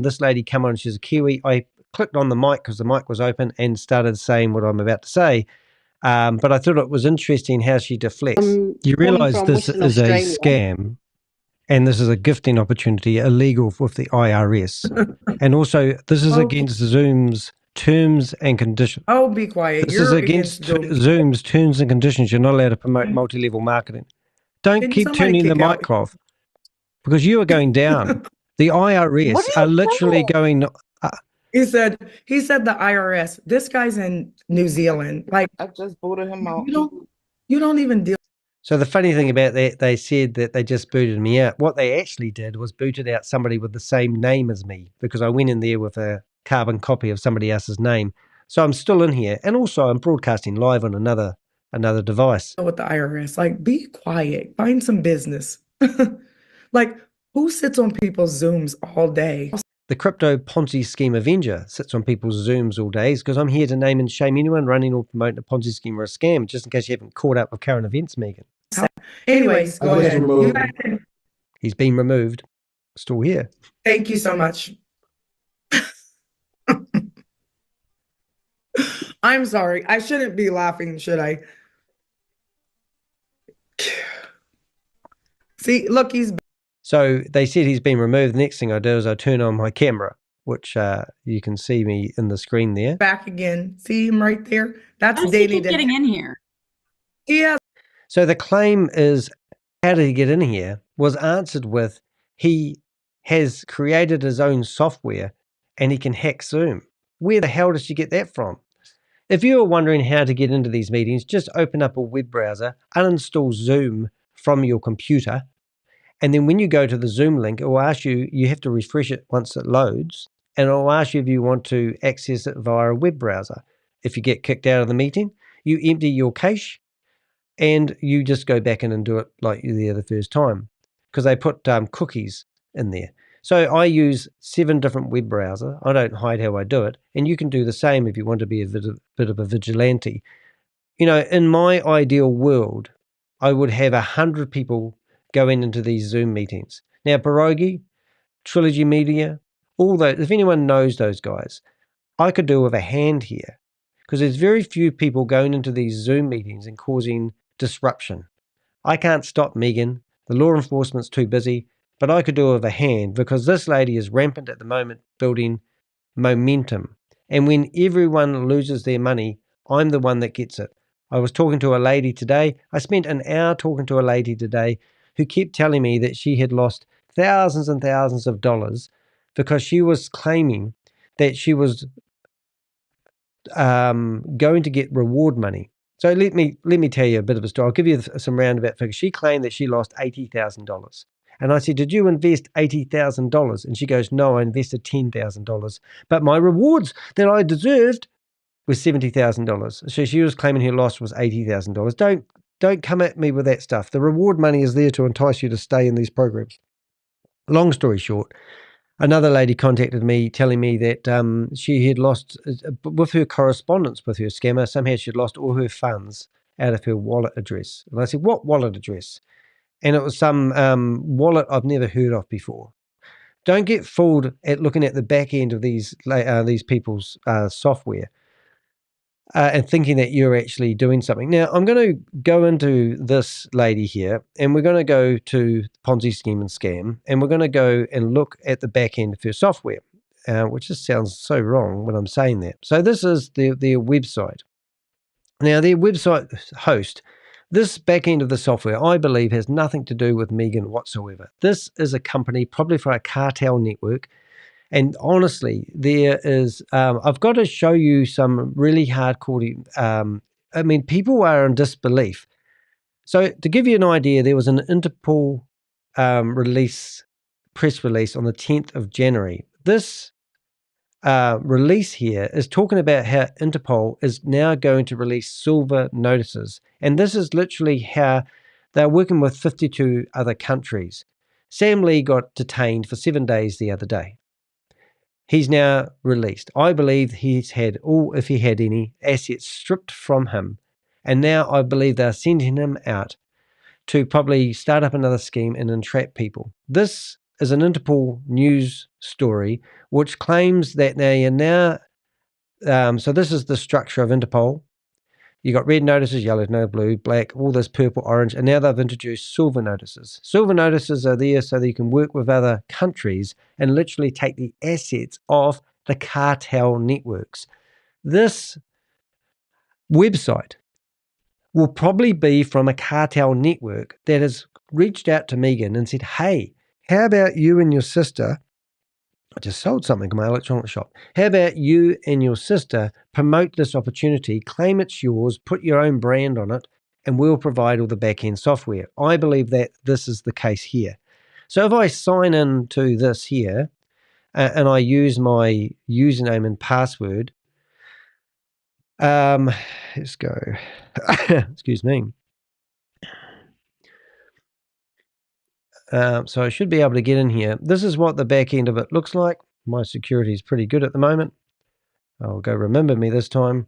this lady come on, she's a Kiwi, I clicked on the mic because the mic was open and started saying what I'm about to say. But I thought it was interesting how she deflects. You realise this is a scam, and this is a gifting opportunity, illegal with the IRS. And also, this is against Zoom's terms and conditions. Oh, be quiet. This is against Zoom's terms and conditions. You're not allowed to promote multi-level marketing. Don't keep turning the mic off, because you are going down. The IRS are literally going... He said the IRS. This guy's in New Zealand. Like, I just booted him out. You don't even deal. So the funny thing about that, they said that they just booted me out. What they actually did was booted out somebody with the same name as me, because I went in there with a carbon copy of somebody else's name. So I'm still in here, and also I'm broadcasting live on another device. With the IRS, like, be quiet. Find some business. Like, who sits on people's Zooms all day? The Crypto Ponzi Scheme Avenger sits on people's Zooms all days, because I'm here to name and shame anyone running or promoting a Ponzi scheme or a scam, just in case you haven't caught up with current events, Megan. Anyways, go ahead. He's been removed. Still here. Thank you so much. I'm sorry. I shouldn't be laughing, should I? See, look, he's... So they said he's been removed. The next thing I do is I turn on my camera, which you can see me in the screen there. Back again. See him right there? That's How Danny. does he keep getting in here? Yeah. So the claim is, how did he get in here, was answered with, he has created his own software and he can hack Zoom. Where the hell did you get that from? If you are wondering how to get into these meetings, just open up a web browser, uninstall Zoom from your computer, and then when you go to the Zoom link, it will ask you, you have to refresh it once it loads, and it will ask you if you want to access it via a web browser. If you get kicked out of the meeting, you empty your cache, and you just go back in and do it like you're there the first time, because they put cookies in there. So I use 7 different web browsers. I don't hide how I do it, and you can do the same if you want to be a bit of a vigilante. You know, in my ideal world, I would have 100 people going into these Zoom meetings. Now, Pierogi, Trilogy Media, all those, if anyone knows those guys, I could do with a hand here because there's very few people going into these Zoom meetings and causing disruption. I can't stop Megan. The law enforcement's too busy, but I could do with a hand because this lady is rampant at the moment building momentum. And when everyone loses their money, I'm the one that gets it. I was talking to a lady today. I spent an hour talking to a lady today who kept telling me that she had lost thousands and thousands of dollars because she was claiming that she was going to get reward money. So let me tell you a bit of a story. I'll give you some roundabout figures. She claimed that she lost $80,000. And I said, did you invest $80,000? And she goes, no, I invested $10,000. But my rewards that I deserved was $70,000. So she was claiming her loss was $80,000. Don't come at me with that stuff. The reward money is there to entice you to stay in these programs. Long story short, another lady contacted me telling me that she had lost, with her correspondence with her scammer, somehow she'd lost all her funds out of her wallet address. And I said, what wallet address? And it was some wallet I've never heard of before. Don't get fooled at looking at the back end of these people's software and thinking that you're actually doing something. Now, I'm going to go into this lady here, and we're going to go to Ponzi Scheme and Scam, and we're going to go and look at the back end of her software, which just sounds so wrong when I'm saying that. So this is their website. Now, their website host, this back end of the software, I believe, has nothing to do with Megan whatsoever. This is a company, probably for a cartel network. And honestly, there is, I've got to show you some really hardcore, I mean, people are in disbelief. So to give you an idea, there was an Interpol press release on the 10th of January. This release here is talking about how Interpol is now going to release silver notices. And this is literally how they're working with 52 other countries. Sam Lee got detained for 7 days the other day. He's now released. I believe he's had all, if he had any, assets stripped from him. And now I believe they're sending him out to probably start up another scheme and entrap people. This is an Interpol news story which claims that they are now, so this is the structure of Interpol. You got red notices, yellow, no blue, black, all this purple, orange, and now they've introduced silver notices. Silver notices are there so that you can work with other countries and literally take the assets of the cartel networks. This website will probably be from a cartel network that has reached out to Megan and said, hey, how about you and your sister? I just sold something in my electronics shop. How about you and your sister promote this opportunity, claim it's yours, put your own brand on it, and we'll provide all the back-end software. I believe that this is the case here. So if I sign in to this here and I use my username and password, let's go. Excuse me. So I should be able to get in here. This is what the back end of it looks like. My security is pretty good at the moment. I'll go remember me this time.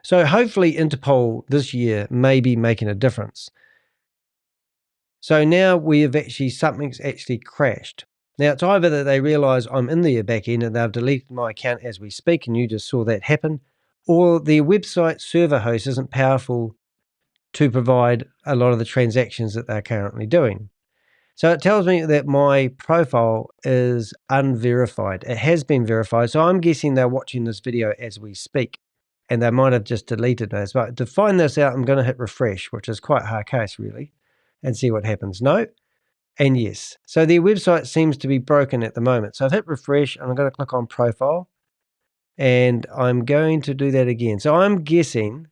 So hopefully Interpol this year may be making a difference. So now something's actually crashed. Now it's either that they realize I'm in their back end and they've deleted my account as we speak, and you just saw that happen, or their website server host isn't powerful to provide a lot of the transactions that they're currently doing. So it tells me that my profile is unverified. It has been verified. So I'm guessing they're watching this video as we speak, and they might have just deleted those. But to find this out, I'm going to hit refresh, which is quite a hard case really, and see what happens. No, and yes. So their website seems to be broken at the moment. So I've hit refresh, and I'm going to click on profile, and I'm going to do that again. So I'm guessing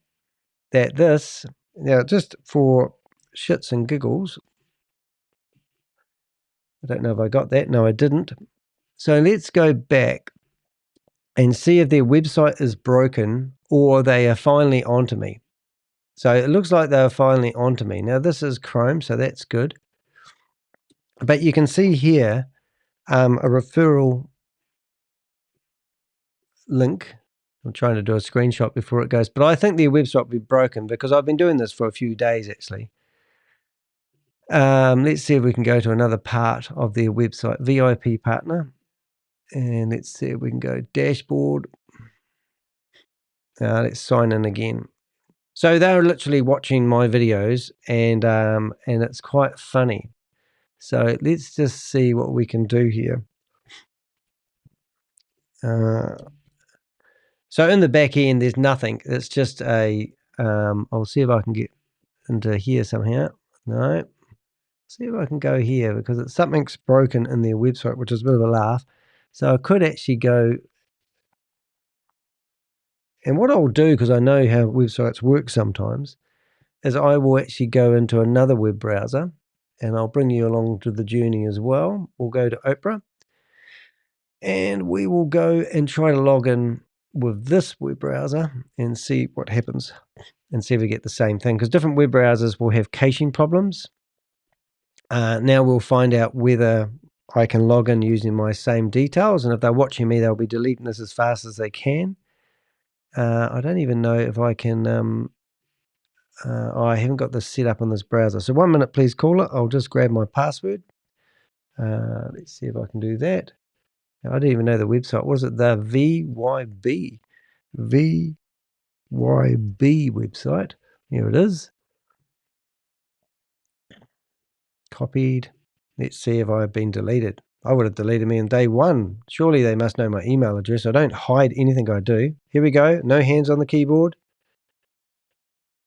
that this, now just for shits and giggles, I don't know if I got that. No, I didn't. So let's go back and see if their website is broken or they are finally onto me. So it looks like they are finally onto me. Now this is Chrome, so that's good. But you can see here a referral link I'm trying to do a screenshot before it goes, but I think their website will be broken because I've been doing this for a few days actually. Let's see if we can go to another part of their website, VIP partner. And let's see if we can go dashboard. Let's sign in again. So they're literally watching my videos, and it's quite funny. So let's just see what we can do here. So in the back end, there's nothing. It's just a. I'll see if I can get into here somehow. No. See if I can go here because something's broken in their website, which is a bit of a laugh. So I could actually go. And what I'll do, because I know how websites work sometimes, is I will actually go into another web browser and I'll bring you along to the journey as well. We'll go to Opera and we will go and try to log in with this web browser and see what happens and see if we get the same thing, because different web browsers will have caching problems. Now we'll find out whether I can log in using my same details, and if they're watching me, they'll be deleting this as fast as they can. I don't even know if I can. I haven't got this set up on this browser. So 1 minute, please, caller. I'll just grab my password. Let's see if I can do that. I didn't even know the website. Was it the VYB? VYB website. Here it is. Copied. Let's see if I've been deleted. I would have deleted me on day one. Surely they must know my email address. I don't hide anything I do. Here we go. No hands on the keyboard.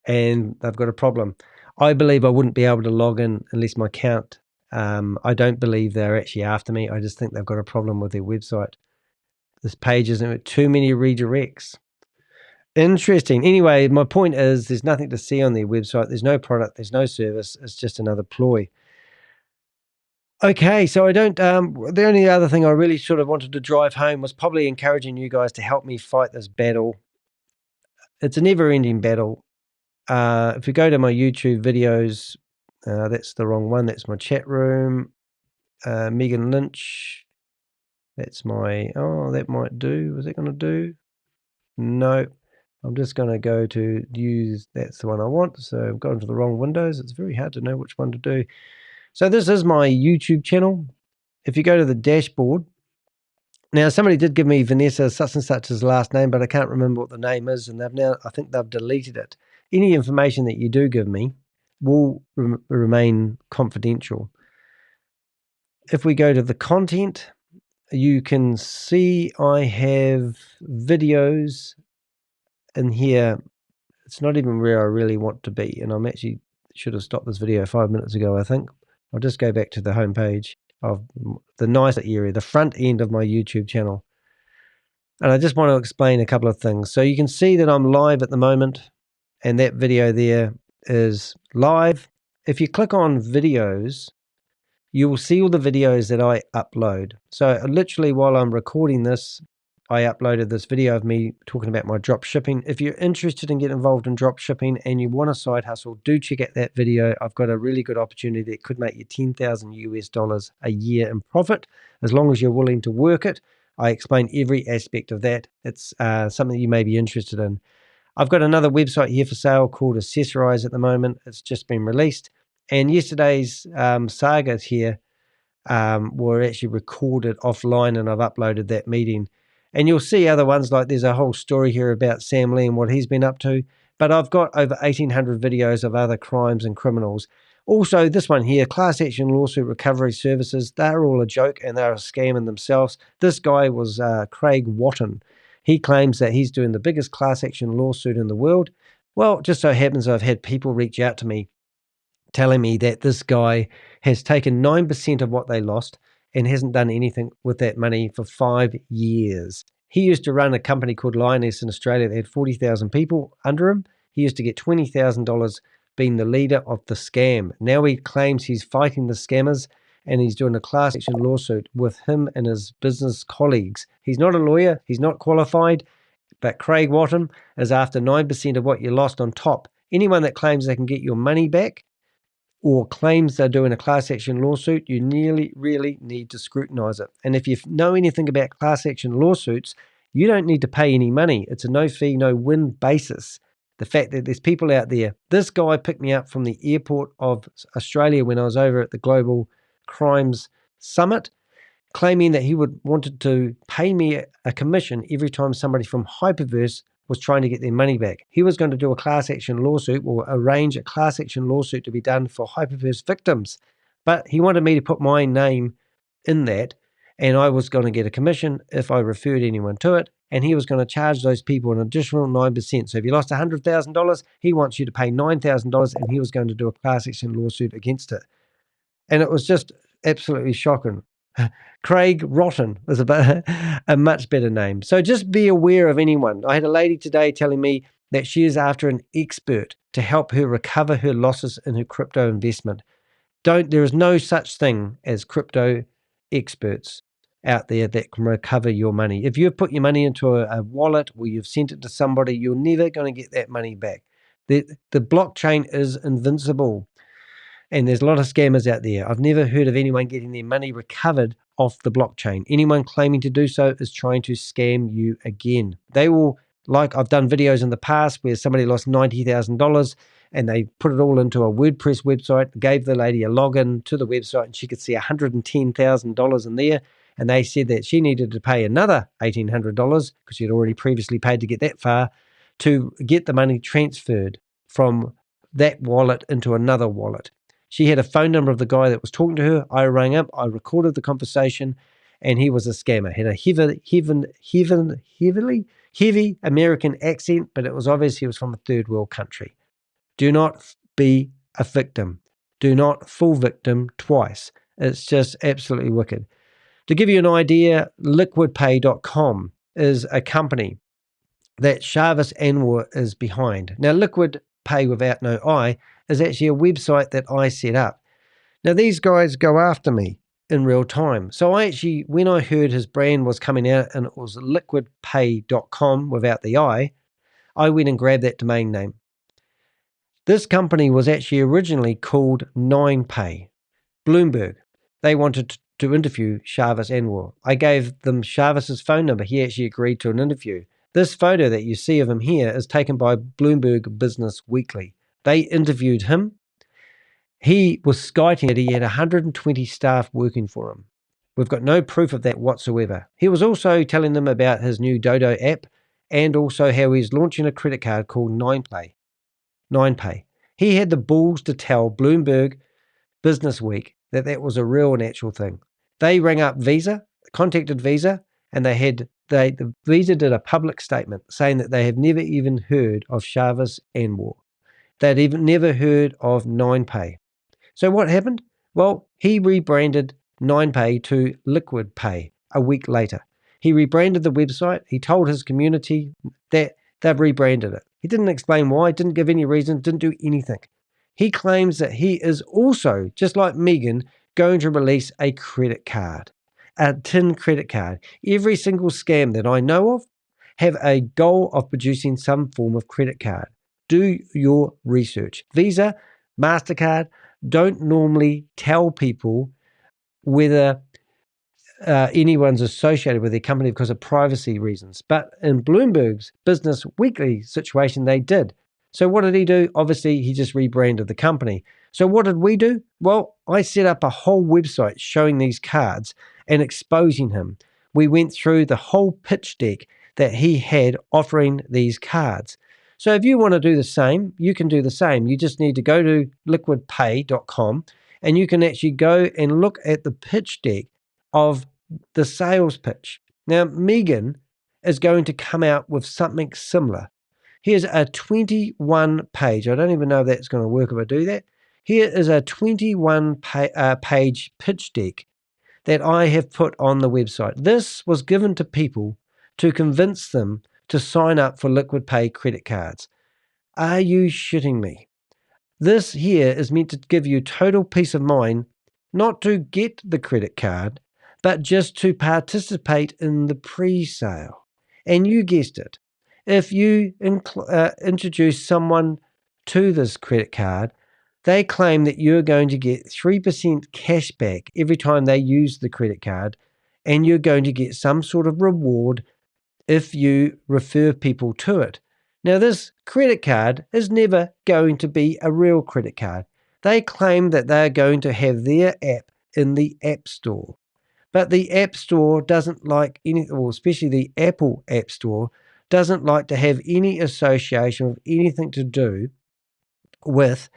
And they've got a problem. I believe I wouldn't be able to log in unless my account. I don't believe they're actually after me. I just think they've got a problem with their website. This page isn't too many redirects. Interesting. Anyway, my point is there's nothing to see on their website. There's no product. There's no service. It's just another ploy. Okay, so I don't. The only other thing I really sort of wanted to drive home was probably encouraging you guys to help me fight this battle. It's a never-ending battle. If you go to my YouTube videos, that's the wrong one. That's my chat room. Megan Lynch. That's my. Oh, that might do. Was that going to do? No. I'm just going to go to use. That's the one I want. So I've gone to the wrong windows. It's very hard to know which one to do. So this is my YouTube channel. If you go to the dashboard, now somebody did give me Vanessa such and such's last name, but I can't remember what the name is, and I think they've deleted it. Any information that you do give me will remain confidential. If we go to the content, you can see I have videos in here. It's not even where I really want to be, and I'm actually should have stopped this video 5 minutes ago, I think. I'll just go back to the home page of the nicer area, the front end of my YouTube channel. And I just want to explain a couple of things. So you can see that I'm live at the moment, and that video there is live. If you click on videos, you will see all the videos that I upload. So literally while I'm recording this, I uploaded this video of me talking about my drop shipping. If you're interested in getting involved in drop shipping and you want a side hustle, do check out that video. I've got a really good opportunity that could make you 10,000 US dollars a year in profit, as long as you're willing to work it. I explain every aspect of that. It's something you may be interested in. I've got another website here for sale called Accessorize at the moment. It's just been released. And yesterday's sagas here were actually recorded offline, and I've uploaded that meeting. And you'll see other ones, like there's a whole story here about Sam Lee and what he's been up to. But I've got over 1,800 videos of other crimes and criminals. Also, this one here, class action lawsuit recovery services, they're all a joke and they're a scam in themselves. This guy was Craig Watton. He claims that he's doing the biggest class action lawsuit in the world. Well, just so happens I've had people reach out to me telling me that this guy has taken 9% of what they lost and hasn't done anything with that money for 5 years. He used to run a company called Lioness in Australia that had 40,000 people under him. He used to get $20,000 being the leader of the scam. Now he claims he's fighting the scammers and he's doing a class action lawsuit with him and his business colleagues. He's not a lawyer. He's not qualified. But Craig Watton is after 9% of what you lost on top. Anyone that claims they can get your money back or claims they're doing a class action lawsuit, you really need to scrutinize it. And if you know anything about class action lawsuits, You don't need to pay any money. It's a no fee, no win basis. The fact that there's people out there. This guy picked me up from the airport of Australia when I was over at the Global Crimes Summit, claiming that he wanted to pay me a commission every time somebody from Hyperverse was trying to get their money back. He was going to do a class action lawsuit or arrange a class action lawsuit to be done for Hyperverse victims. But he wanted me to put my name in that, and I was going to get a commission if I referred anyone to it, and he was going to charge those people an additional 9%. So if you lost $100,000, he wants you to pay $9,000, and he was going to do a class action lawsuit against it. And it was just absolutely shocking. Craig Rotten is a much better name. So just be aware of anyone. I had a lady today telling me that she is after an expert to help her recover her losses in her crypto investment. There is no such thing as crypto experts out there that can recover your money. If you've put your money into a wallet or you've sent it to somebody, you're never going to get that money back. The blockchain is invincible. And there's a lot of scammers out there. I've never heard of anyone getting their money recovered off the blockchain. Anyone claiming to do so is trying to scam you again. They will, like I've done videos in the past where somebody lost $90,000 and they put it all into a WordPress website, gave the lady a login to the website, and she could see $110,000 in there. And they said that she needed to pay another $1,800 because she had already previously paid to get that far to get the money transferred from that wallet into another wallet. She had a phone number of the guy that was talking to her. I rang up, I recorded the conversation, and he was a scammer. Had a heavy American accent, but it was obvious he was from a third world country. Do not be a victim. Do not fall victim twice. It's just absolutely wicked. To give you an idea, liquidpay.com is a company that Jarvis Anwar is behind. Now, Liquid Pay without no I is actually a website that I set up. Now, these guys go after me in real time. So I actually, when I heard his brand was coming out and it was liquidpay.com without the I went and grabbed that domain name. This company was actually originally called 9pay. Bloomberg, they wanted to interview Jarvis Anwar. I gave them Jarvis's phone number. He actually agreed to an interview. This photo that you see of him here is taken by Bloomberg Business Weekly. They interviewed him. He was skiting that he had 120 staff working for him. We've got no proof of that whatsoever. He was also telling them about his new Dodo app and also how he's launching a credit card called 9pay. He had the balls to tell Bloomberg Business Week that that was a real and actual thing. They rang up Visa, contacted Visa, and the Visa did a public statement saying that they have never even heard of Jarvis Anwar. They'd even never heard of 9pay. So what happened? Well, he rebranded 9pay to Liquid Pay a week later. He rebranded the website. He told his community that they've rebranded it. He didn't explain why, didn't give any reason, didn't do anything. He claims that he is also, just like Megan, going to release a credit card, a tin credit card. Every single scam that I know of have a goal of producing some form of credit card. Do your research. Visa, MasterCard don't normally tell people whether anyone's associated with their company because of privacy reasons. But in Bloomberg's Business Weekly situation, they did. So what did he do? Obviously, he just rebranded the company. So what did we do? Well, I set up a whole website showing these cards and exposing him. We went through the whole pitch deck that he had offering these cards. So if you want to do the same, you can do the same. You just need to go to liquidpay.com and you can actually go and look at the pitch deck of the sales pitch. Now, Megan is going to come out with something similar. Here's a 21 page. I don't even know if that's going to work if I do that. Here is a 21 page pitch deck that I have put on the website. This was given to people to convince them to sign up for Liquid Pay credit cards. Are you shitting me? This here is meant to give you total peace of mind, not to get the credit card, but just to participate in the pre-sale. And you guessed it. If you introduce someone to this credit card, they claim that you're going to get 3% cash back every time they use the credit card, and you're going to get some sort of reward if you refer people to it. Now, this credit card is never going to be a real credit card. They claim that they're going to have their app in the App Store. But the App Store doesn't like any, or especially the Apple App Store, doesn't like to have any association with anything to do with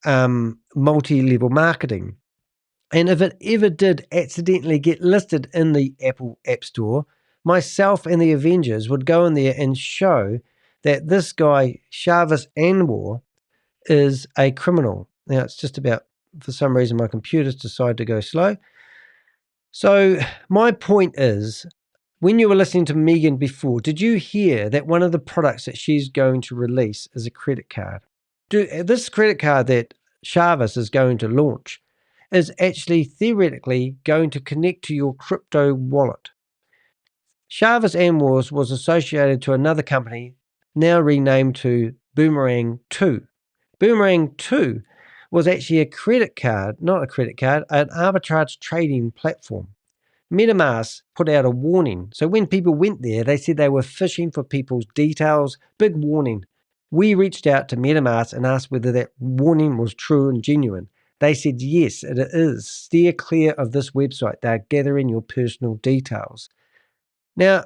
multi-level marketing. And if it ever did accidentally get listed in the Apple App Store, myself and the Avengers would go in there and show that this guy, Shavis Anwar, is a criminal. Now, it's just about, for some reason, my computer's decided to go slow. So my point is, when you were listening to Megan before, did you hear that one of the products that she's going to release is a credit card? This credit card that Shavis is going to launch is actually theoretically going to connect to your crypto wallet. Shavis Anwar was associated to another company, now renamed to Boomerang 2. Boomerang 2 was actually a credit card, not a credit card, an arbitrage trading platform. MetaMask put out a warning. So when people went there, they said they were fishing for people's details. Big warning. We reached out to MetaMask and asked whether that warning was true and genuine. They said, yes, it is. Steer clear of this website. They're gathering your personal details. Now,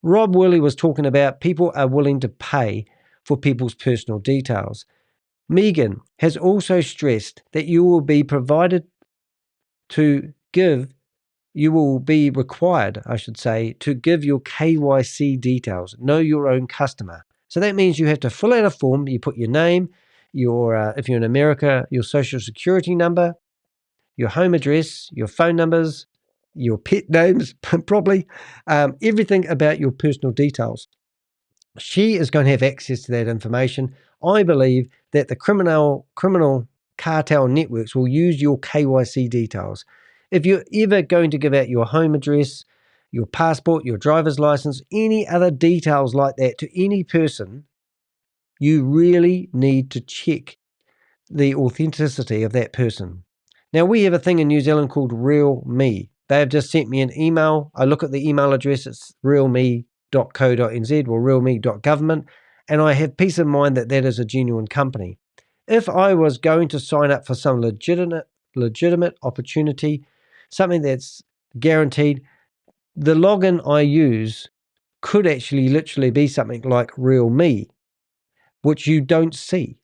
Rob Willie was talking about people are willing to pay for people's personal details. Megan has also stressed that you will be required, I should say, to give your KYC details, know your own customer. So that means you have to fill out a form. You put your name, your if you're in America, your social security number, your home address, your phone numbers, your pet names, probably, everything about your personal details. She is going to have access to that information. I believe that the criminal cartel networks will use your KYC details. If you're ever going to give out your home address, your passport, your driver's license, any other details like that to any person, you really need to check the authenticity of that person. Now, we have a thing in New Zealand called Real Me. They have just sent me an email. I look at the email address, it's realme.co.nz or realme.government, and I have peace of mind that that is a genuine company. If I was going to sign up for some legitimate opportunity, something that's guaranteed, the login I use could actually literally be something like Real Me, which you don't see.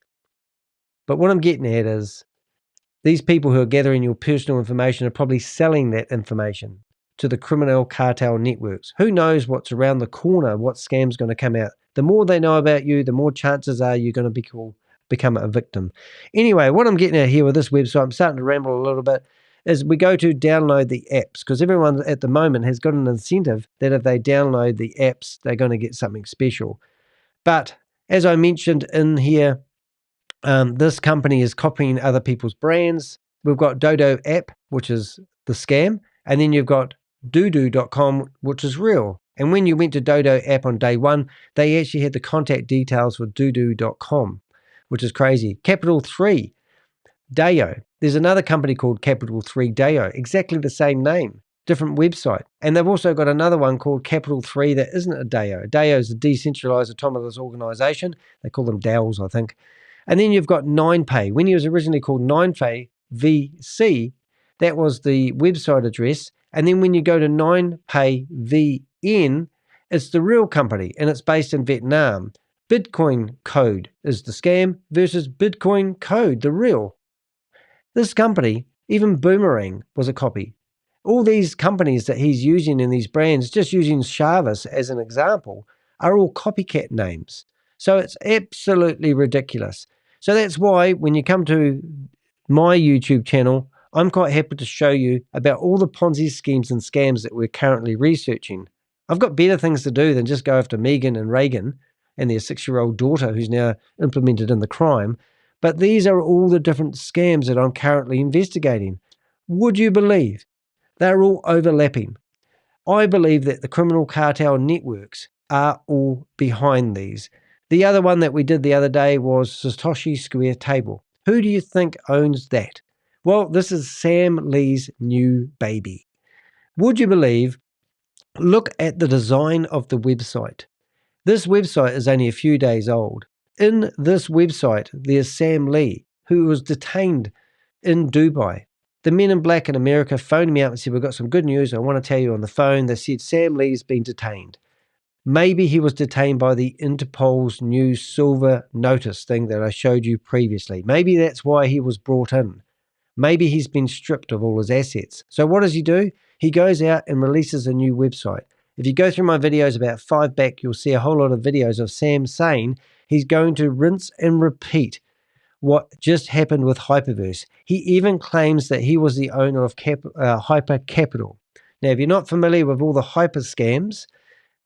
But what I'm getting at is these people who are gathering your personal information are probably selling that information to the criminal cartel networks. Who knows what's around the corner, what scam's going to come out. The more they know about you, the more chances are you're going to become a victim. Anyway, what I'm getting at here with this website, I'm starting to ramble a little bit, is we go to download the apps, because everyone at the moment has got an incentive that if they download the apps, they're going to get something special. But as I mentioned in here, this company is copying other people's brands. We've got Dodo app, which is the scam, and then you've got doodoo.com, which is real. And when you went to Dodo app on day one, they actually had the contact details for doodoo.com, which is crazy. Capital 3, Dayo. There's another company called Capital 3 Dayo, exactly the same name, different website. And they've also got another one called Capital 3 that isn't a Dayo. Dayo is a decentralized autonomous organization. They call them DAOs, I think. And then you've got 9Pay. When it was originally called 9Pay VC, that was the website address. And then when you go to 9Pay VN, it's the real company, and it's based in Vietnam. Bitcoin Code is the scam versus Bitcoin Code, the real. This company, even Boomerang, was a copy. All these companies that he's using in these brands, just using Shavis as an example, are all copycat names. So it's absolutely ridiculous. So that's why when you come to my YouTube channel, I'm quite happy to show you about all the Ponzi schemes and scams that we're currently researching. I've got better things to do than just go after Megan and Ragan and their 6-year-old daughter who's now implemented in the crime. But these are all the different scams that I'm currently investigating. Would you believe they're all overlapping? I believe that the criminal cartel networks are all behind these. The other one that we did the other day was Satoshi Square Table. Who do you think owns that? Well, this is Sam Lee's new baby. Would you believe Look at the design of the website. This website is only a few days old. In this website, there's Sam Lee, who was detained in Dubai. The men in black in America phoned me up and said, we've got some good news. I want to tell you on the phone. They said Sam Lee's been detained. Maybe he was detained by the Interpol's new silver notice thing that I showed you previously. Maybe that's why he was brought in. Maybe he's been stripped of all his assets. So what does he do? He goes out and releases a new website. If you go through my videos about 5 back, you'll see a whole lot of videos of Sam saying he's going to rinse and repeat what just happened with Hyperverse. He even claims that he was the owner of Hyper Capital. Now, if you're not familiar with all the hyper scams,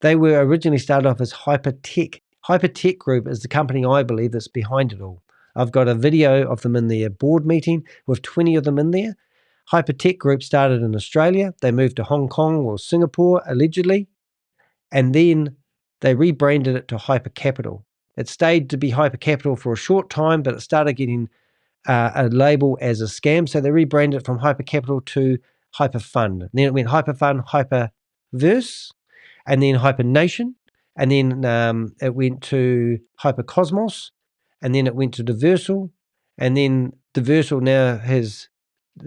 they were originally started off as Hypertech. Hypertech Group is the company I believe that's behind it all. I've got a video of them in their board meeting with 20 of them in there. Hypertech Group started in Australia. They moved to Hong Kong or Singapore, allegedly, and then they rebranded it to Hyper Capital. It stayed to be Hyper Capital for a short time, but it started getting a label as a scam. So they rebranded it from Hyper Capital to Hyper Fund. Then it went Hyper Fund, Hyperverse, and then Hyper Nation, and then it went to Hyper Cosmos, and then it went to Diversal, and then Diversal now has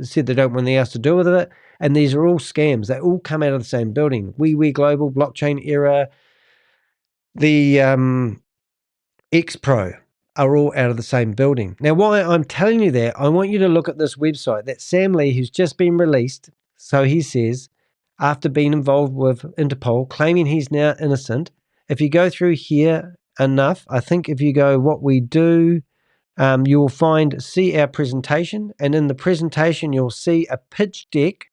said they don't want anything else to do with it. And these are all scams. They all come out of the same building. We Global, Blockchain Era, the X-Pro are all out of the same building. Now, why I'm telling you that, I want you to look at this website that Sam Lee, who's just been released, so he says, after being involved with Interpol, claiming he's now innocent. If you go through here enough, I think if you go what we do, you will see our presentation, and in the presentation you'll see a pitch deck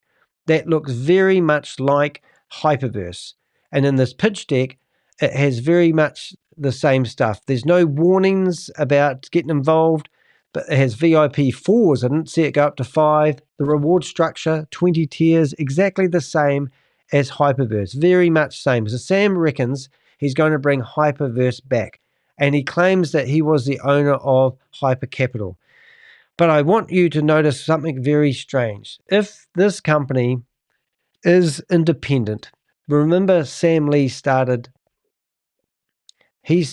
that looks very much like Hyperverse. And in this pitch deck, it has very much the same stuff. There's no warnings about getting involved, but it has VIP 4s. I didn't see it go up to 5. The reward structure, 20 tiers, exactly the same as Hyperverse. Very much same. So Sam reckons he's going to bring Hyperverse back. And he claims that he was the owner of Hyper Capital. But I want you to notice something very strange. If this company is independent, remember Sam Lee started We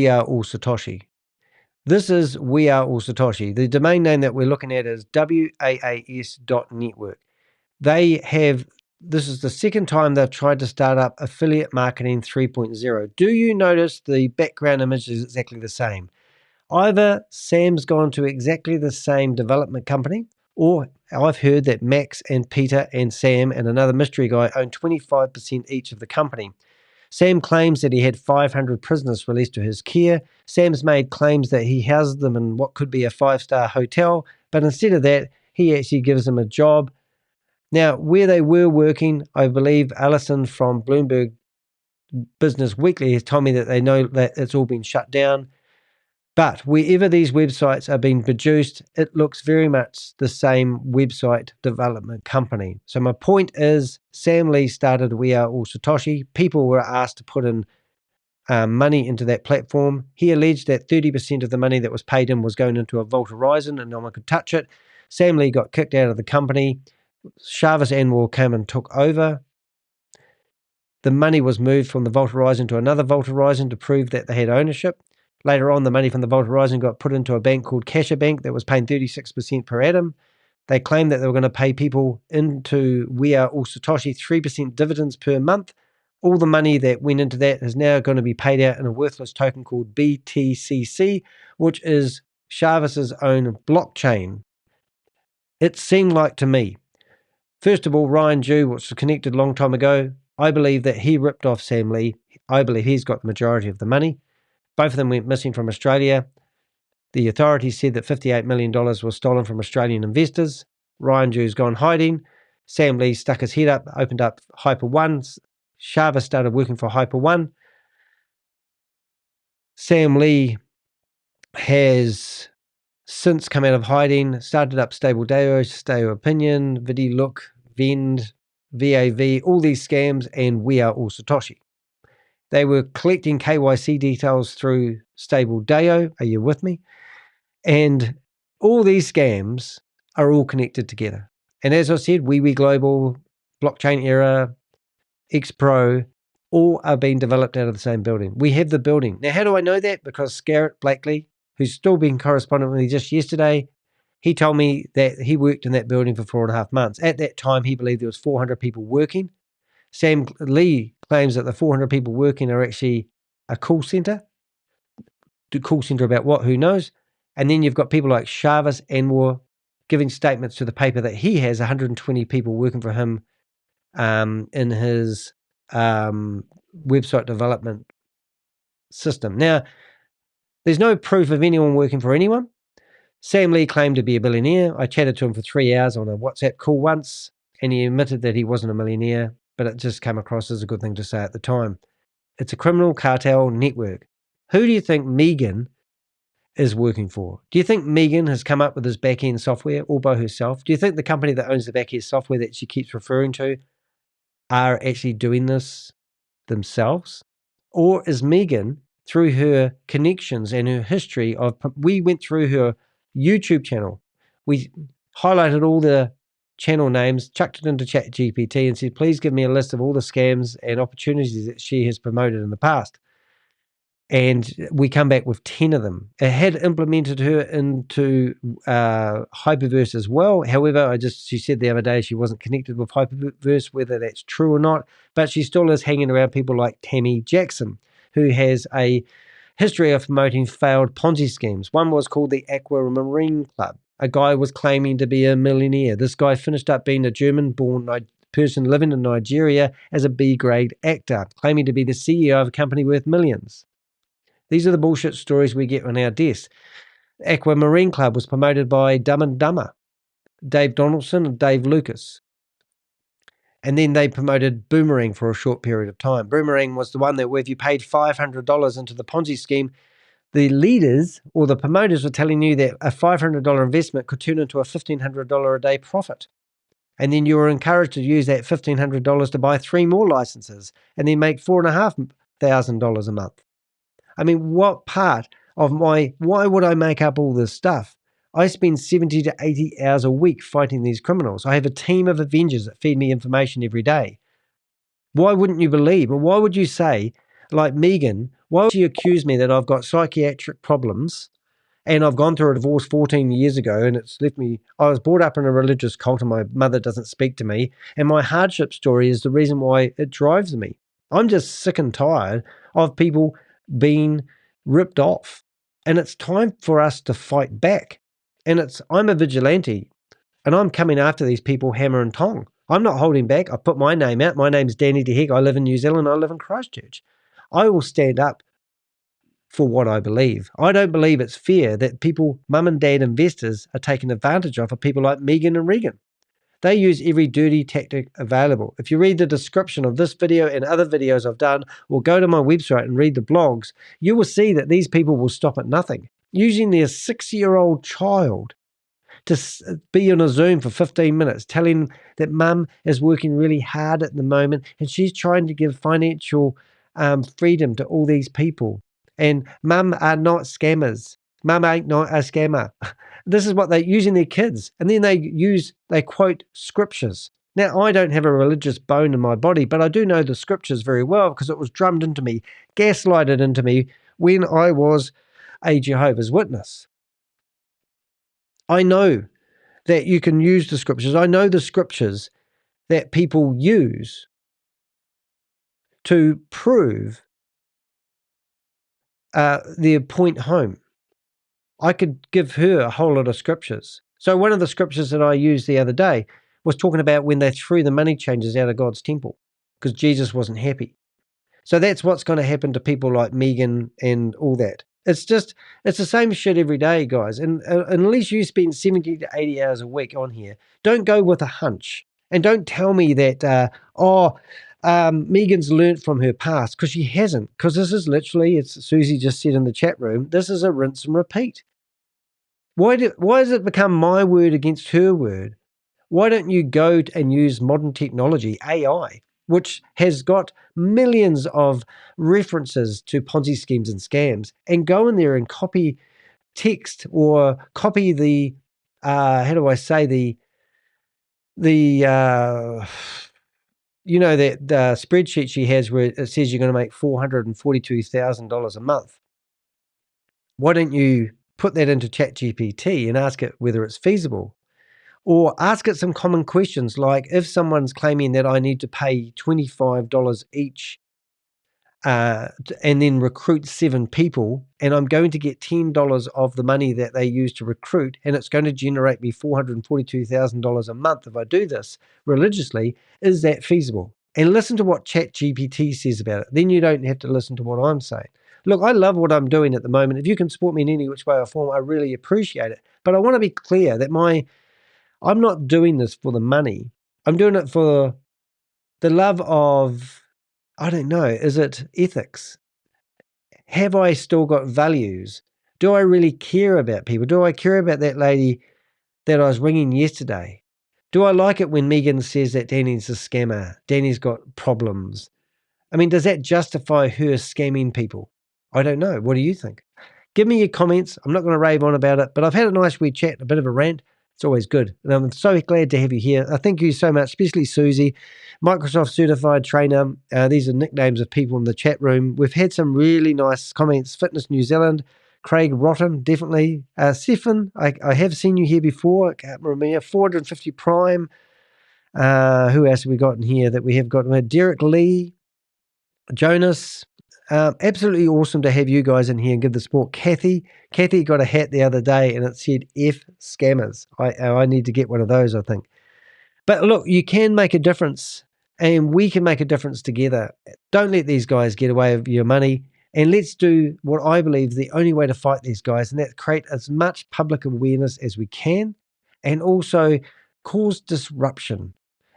Are All Satoshi. This is We Are All Satoshi. The domain name that we're looking at is waas.network. This is the second time they've tried to start up affiliate marketing 3.0. Do you notice the background image is exactly the same? Either Sam's gone to exactly the same development company, or I've heard that Max and Peter and Sam and another mystery guy own 25% each of the company. Sam claims that he had 500 prisoners released to his care. Sam's made claims that he housed them in what could be a 5-star hotel, but instead of that, he actually gives them a job. Now, where they were working, I believe Alison from Bloomberg Business Weekly has told me that they know that it's all been shut down. But wherever these websites are being produced, it looks very much the same website development company. So my point is, Sam Lee started We Are All Satoshi. People were asked to put in money into that platform. He alleged that 30% of the money that was paid in was going into a Vault Horizon and no one could touch it. Sam Lee got kicked out of the company. Shavis Anwar came and took over. The money was moved from the Vault Horizon to another Vault Horizon to prove that they had ownership. Later on, the money from the Vault Horizon got put into a bank called Casher Bank that was paying 36% per annum. They claimed that they were going to pay people into We Are All Satoshi 3% dividends per month. All the money that went into that is now going to be paid out in a worthless token called BTCC, which is Shavis's own blockchain. It seemed like to me, first of all, Ryan Jew, which was connected a long time ago, I believe that he ripped off Sam Lee. I believe he's got the majority of the money. Both of them went missing from Australia. The authorities said that $58 million was stolen from Australian investors. Ryan Jew's gone hiding. Sam Lee stuck his head up, opened up Hyper One. Shavis started working for Hyper One. Sam Lee has since come out of hiding, started up Stable Deo, Stable Opinion, VidiLook, Vend, VAV, all these scams, and We Are All Satoshi. They were collecting KYC details through Stable Deo. Are you with me? And all these scams are all connected together. And as I said, WeWe Global, Blockchain Era, X-Pro, all are being developed out of the same building. We have the building. Now, how do I know that? Because Scarrett Blakely, who's still been corresponding with me just yesterday, he told me that he worked in that building for 4.5 months. At that time, he believed there was 400 people working. Sam Lee claims that the 400 people working are actually a call center. The call center about what? Who knows? And then you've got people like Sharvis Anwar giving statements to the paper that he has 120 people working for him in his website development system. Now, there's no proof of anyone working for anyone. Sam Lee claimed to be a billionaire. I chatted to him for 3 hours on a WhatsApp call once, and he admitted that he wasn't a millionaire, but it just came across as a good thing to say at the time. It's a criminal cartel network. Who do you think Megan is working for? Do you think Megan has come up with this back-end software all by herself? Do you think the company that owns the back-end software that she keeps referring to are actually doing this themselves? Or is Megan, through her connections and her history of, we went through her YouTube channel, we highlighted all the channel names, chucked it into ChatGPT and said, please give me a list of all the scams and opportunities that she has promoted in the past. And we come back with 10 of them. It had implemented her into Hyperverse as well. However, she said the other day she wasn't connected with Hyperverse, whether that's true or not, but she still is hanging around people like Tammy Jackson, who has a history of promoting failed Ponzi schemes. One was called the Aquamarine Club. A guy was claiming to be a millionaire. This guy finished up being a German-born person living in Nigeria as a B-grade actor, claiming to be the CEO of a company worth millions. These are the bullshit stories we get on our desk. Aquamarine Club was promoted by Dumb and Dumber, Dave Donaldson and Dave Lucas. And then they promoted Boomerang for a short period of time. Boomerang was the one that if you paid $500 into the Ponzi scheme, the leaders or the promoters were telling you that a $500 investment could turn into a $1,500 a day profit. And then you were encouraged to use that $1,500 to buy 3 more licenses and then make $4,500 a month. I mean, what part of why would I make up all this stuff? I spend 70 to 80 hours a week fighting these criminals. I have a team of Avengers that feed me information every day. Why wouldn't you believe? Or why would you say, like Megan, why would she accuse me that I've got psychiatric problems and I've gone through a divorce 14 years ago and it's left me, I was brought up in a religious cult and my mother doesn't speak to me, and my hardship story is the reason why it drives me. I'm just sick and tired of people being ripped off, and it's time for us to fight back. And I'm a vigilante and I'm coming after these people hammer and tong. I'm not holding back. I put my name out. My name's Danny DeHeck. I live in New Zealand. I live in Christchurch. I will stand up for what I believe. I don't believe it's fair that people, mum and dad investors, are taken advantage of people like Megan and Ragan. They use every dirty tactic available. If you read the description of this video and other videos I've done, or go to my website and read the blogs, you will see that these people will stop at nothing, using their 6-year-old child to be on a Zoom for 15 minutes, telling that mum is working really hard at the moment and she's trying to give financial freedom to all these people. And mum are not scammers. Mum ain't not a scammer. This is what they're using their kids. And then they quote scriptures. Now, I don't have a religious bone in my body, but I do know the scriptures very well because it was drummed into me, gaslighted into me when I was a Jehovah's Witness. I know that you can use the scriptures. I know the scriptures that people use to prove their point home. I could give her a whole lot of scriptures. So one of the scriptures that I used the other day was talking about when they threw the money changers out of God's temple because Jesus wasn't happy. So that's what's going to happen to people like Megan and all that. It's the same shit every day, guys. And unless you spend 70 to 80 hours a week on here, don't go with a hunch. And don't tell me that, Megan's learnt from her past, because she hasn't. Because this is literally, as Susie just said in the chat room, this is a rinse and repeat. Why has it become my word against her word? Why don't you go and use modern technology, AI, which has got millions of references to Ponzi schemes and scams, and go in there and copy text or copy the you know, that spreadsheet she has where it says you're going to make $442,000 a month. Why don't you put that into ChatGPT and ask it whether it's feasible? Or ask it some common questions like, if someone's claiming that I need to pay $25 each and then recruit 7 people, and I'm going to get $10 of the money that they use to recruit, and it's going to generate me $442,000 a month if I do this religiously, is that feasible? And listen to what ChatGPT says about it. Then you don't have to listen to what I'm saying. Look, I love what I'm doing at the moment. If you can support me in any which way or form, I really appreciate it. But I want to be clear that I'm not doing this for the money. I'm doing it for the love of, I don't know, is it ethics? Have I still got values? Do I really care about people? Do I care about that lady that I was ringing yesterday? Do I like it when Megan says that Danny's a scammer? Danny's got problems. I mean, does that justify her scamming people? I don't know. What do you think? Give me your comments. I'm not going to rave on about it, but I've had a nice wee chat, a bit of a rant. It's always good. And I'm so glad to have you here. Thank you so much, especially Susie, Microsoft certified trainer. These are nicknames of people in the chat room. We've had some really nice comments. Fitness New Zealand, Craig Rotten, definitely. Sefin, I have seen you here before. I can't remember. 450 Prime. Who else have we got in here that we have got? Derek Lee, Jonas. Absolutely awesome to have you guys in here and give the support. Kathy got a hat the other day and it said F scammers. I need to get one of those, I think. But look, you can make a difference and we can make a difference together. Don't let these guys get away with your money, and let's do what I believe is the only way to fight these guys, and that's create as much public awareness as we can and also cause disruption.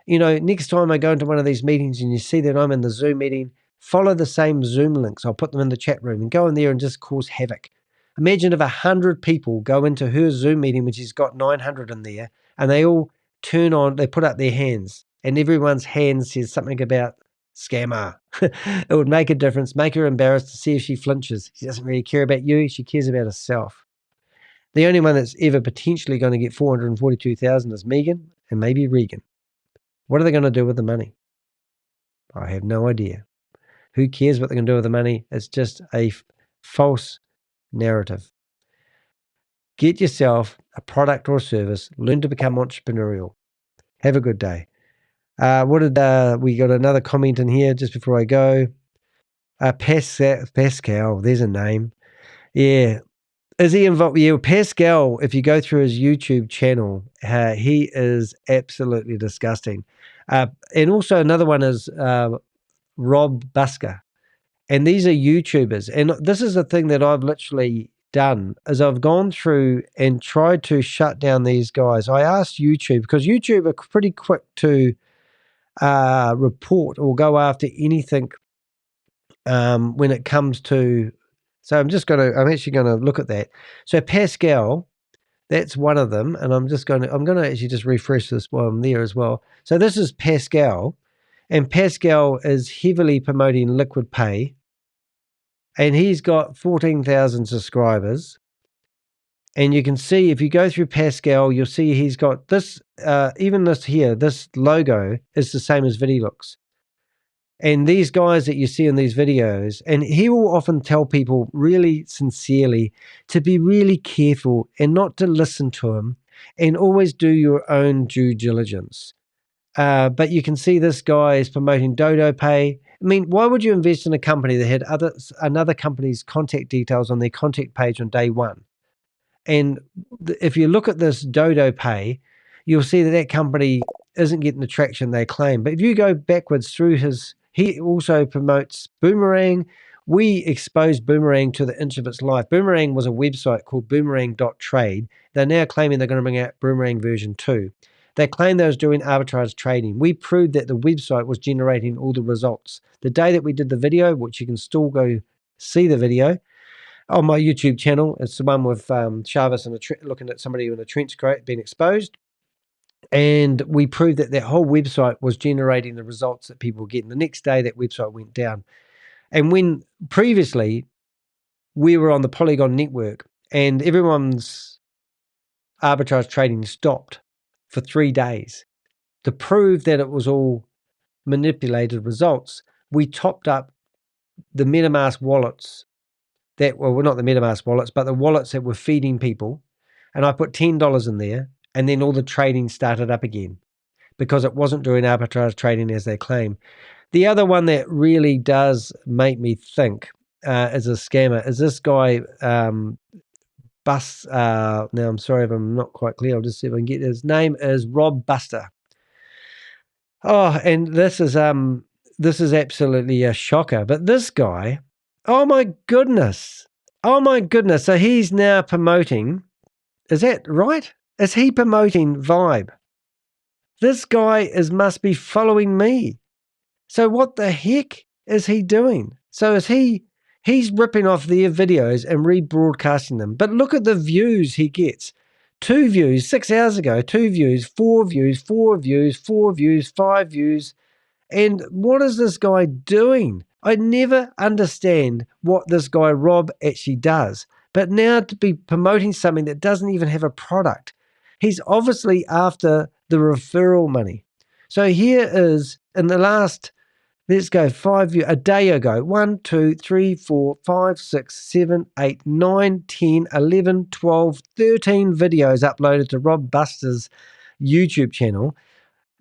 You know, next time I go into one of these meetings and you see that I'm in the Zoom meeting, follow the same Zoom links. I'll put them in the chat room and go in there and just cause havoc. Imagine if 100 people go into her Zoom meeting when she's got 900 in there and they all they put up their hands and everyone's hand says something about scammer. It would make a difference, make her embarrassed to see if she flinches. She doesn't really care about you. She cares about herself. The only one that's ever potentially going to get 442,000 is Megan and maybe Regan. What are they going to do with the money? I have no idea. Who cares what they're going to do with the money? It's just a false narrative. Get yourself a product or a service. Learn to become entrepreneurial. Have a good day. We got another comment in here just before I go. Pascal, there's a name. Yeah. Is he involved? Yeah, Pascal, if you go through his YouTube channel, he is absolutely disgusting. And also another one is Rob Busker. And these are YouTubers. And this is the thing that I've literally done is I've gone through and tried to shut down these guys. I asked YouTube, because YouTube are pretty quick to report or go after anything when it comes to. So I'm actually going to look at that. So Pascal, that's one of them. And I'm going to actually just refresh this while I'm there as well. So this is Pascal, and Pascal is heavily promoting Liquid Pay. And he's got 14,000 subscribers. And you can see, if you go through Pascal, you'll see he's got this, even this here, this logo is the same as Vidilux. And these guys that you see in these videos, and he will often tell people really sincerely to be really careful and not to listen to him and always do your own due diligence. But you can see this guy is promoting Dodo Pay. I mean, why would you invest in a company that had another company's contact details on their contact page on day one? And if you look at this Dodo Pay, you'll see that company isn't getting the traction they claim. But if you go backwards through he also promotes Boomerang. We exposed Boomerang to the inch of its life. Boomerang was a website called boomerang.trade. They're now claiming they're going to bring out Boomerang version 2. They claimed they was doing arbitrage trading. We proved that the website was generating all the results. The day that we did the video, which you can still go see the video on my YouTube channel, it's the one with Chavis looking at somebody in a trench coat being exposed. And we proved that whole website was generating the results that people were getting. The next day, that website went down. And when previously we were on the Polygon network and everyone's arbitrage trading stopped for 3 days. to prove that it was all manipulated results, we topped up the MetaMask wallets well, not the MetaMask wallets, but the wallets that were feeding people. And I put $10 in there, and then all the trading started up again because it wasn't doing arbitrage trading as they claim. The other one that really does make me think is a scammer is this guy, now I'm sorry if I'm not quite clear. I'll just see if I can get his name is Rob Buster. Oh, and this is absolutely a shocker. But this guy, oh my goodness. So he's now promoting, is that right? Is he promoting Vibe? This guy must be following me. So what the heck is he doing? So he's ripping off their videos and rebroadcasting them. But look at the views he gets. 2 views 6 hours ago, 2 views, 4 views, 4 views, 4 views, 5 views. And what is this guy doing? I never understand what this guy Rob actually does. But now to be promoting something that doesn't even have a product. He's obviously after the referral money. So here is, in the last, let's go 5 views, a day ago, 1, 2, 3, 4, 5, 6, 7, 8, 9, 10, 11, 12, 13 videos uploaded to Rob Buster's YouTube channel.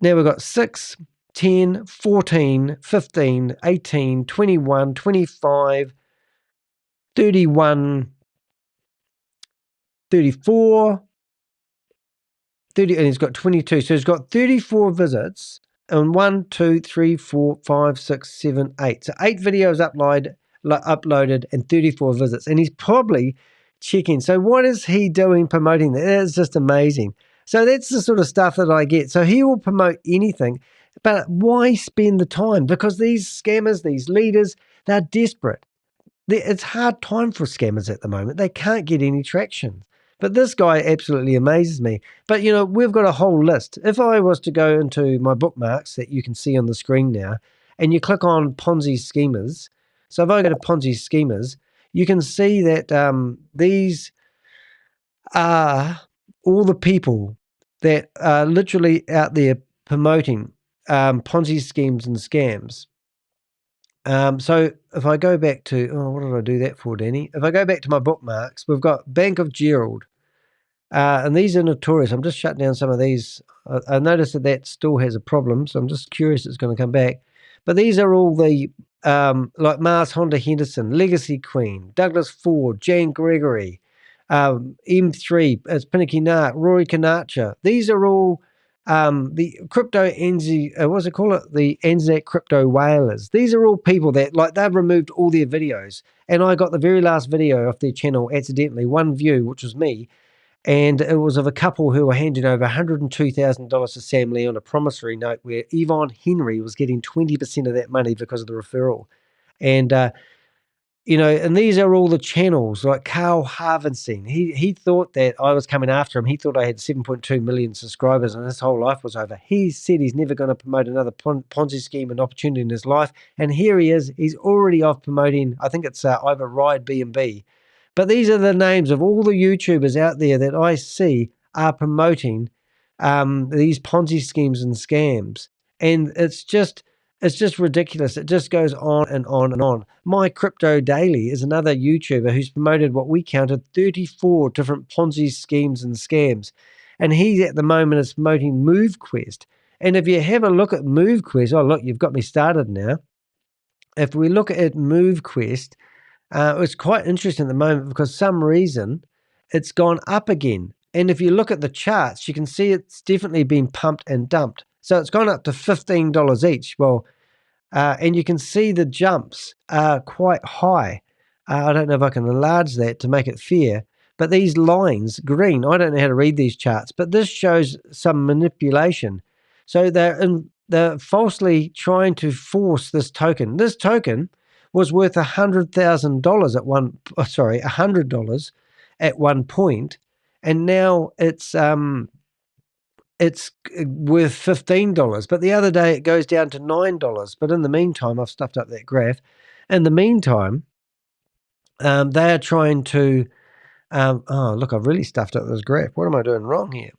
Now we've got 6, 10, 14, 15, 18, 21, 25, 31, 34, 30, and he's got 22. So he's got 34 visits and 1, 2, 3, 4, 5, 6, 7, 8. So 8 videos uploaded and 34 visits. And he's probably checking. So what is he doing promoting that? It's just amazing. So that's the sort of stuff that I get. So he will promote anything, but why spend the time? Because these scammers, these leaders, they're desperate. It's hard time for scammers at the moment. They can't get any traction. But this guy absolutely amazes me. But, we've got a whole list. If I was to go into my bookmarks that you can see on the screen now, and you click on Ponzi Schemers, so if I go to Ponzi Schemers, you can see that these are all the people that are literally out there promoting Ponzi schemes and scams. So if I go back to, what did I do that for, Danny? If I go back to my bookmarks, we've got Bank of Gerald. And these are notorious. I'm just shutting down some of these. I noticed that still has a problem, so I'm just curious it's going to come back. But these are all the, like Mars Honda Henderson, Legacy Queen, Douglas Ford, Jane Gregory, M3, it's Pinnaky Nark, Rory Kanacha. These are all the crypto what's it called? The Anzac crypto whalers. These are all people that, like, they've removed all their videos. And I got the very last video off their channel accidentally, 1 view, which was me. And it was of a couple who were handing over $102,000 to Sam Lee on a promissory note where Yvonne Henry was getting 20% of that money because of the referral. And, and these are all the channels, like Carl Harvenstein. He thought that I was coming after him. He thought I had 7.2 million subscribers and his whole life was over. He said he's never going to promote another Ponzi scheme and opportunity in his life. And here he is. He's already off promoting, I think it's either Ride B&B. But these are the names of all the YouTubers out there that I see are promoting these Ponzi schemes and scams. And it's just ridiculous. It just goes on and on and on. My Crypto Daily is another YouTuber who's promoted what we counted 34 different Ponzi schemes and scams. And he at the moment is promoting MoveQuest. And if you have a look at MoveQuest, oh, look, you've got me started now. If we look at MoveQuest, it's quite interesting at the moment because some reason it's gone up again. And if you look at the charts, you can see it's definitely been pumped and dumped. So it's gone up to $15 each. Well, and you can see the jumps are quite high. I don't know if I can enlarge that to make it fair. But these lines, green, I don't know how to read these charts, but this shows some manipulation. So they're falsely trying to force this token. This token was worth $100,000 at $100 at one point, and now it's worth $15. But the other day it goes down to $9. But in the meantime, I've stuffed up that graph. In the meantime, they are trying to. Oh, look, I've really stuffed up this graph. What am I doing wrong here?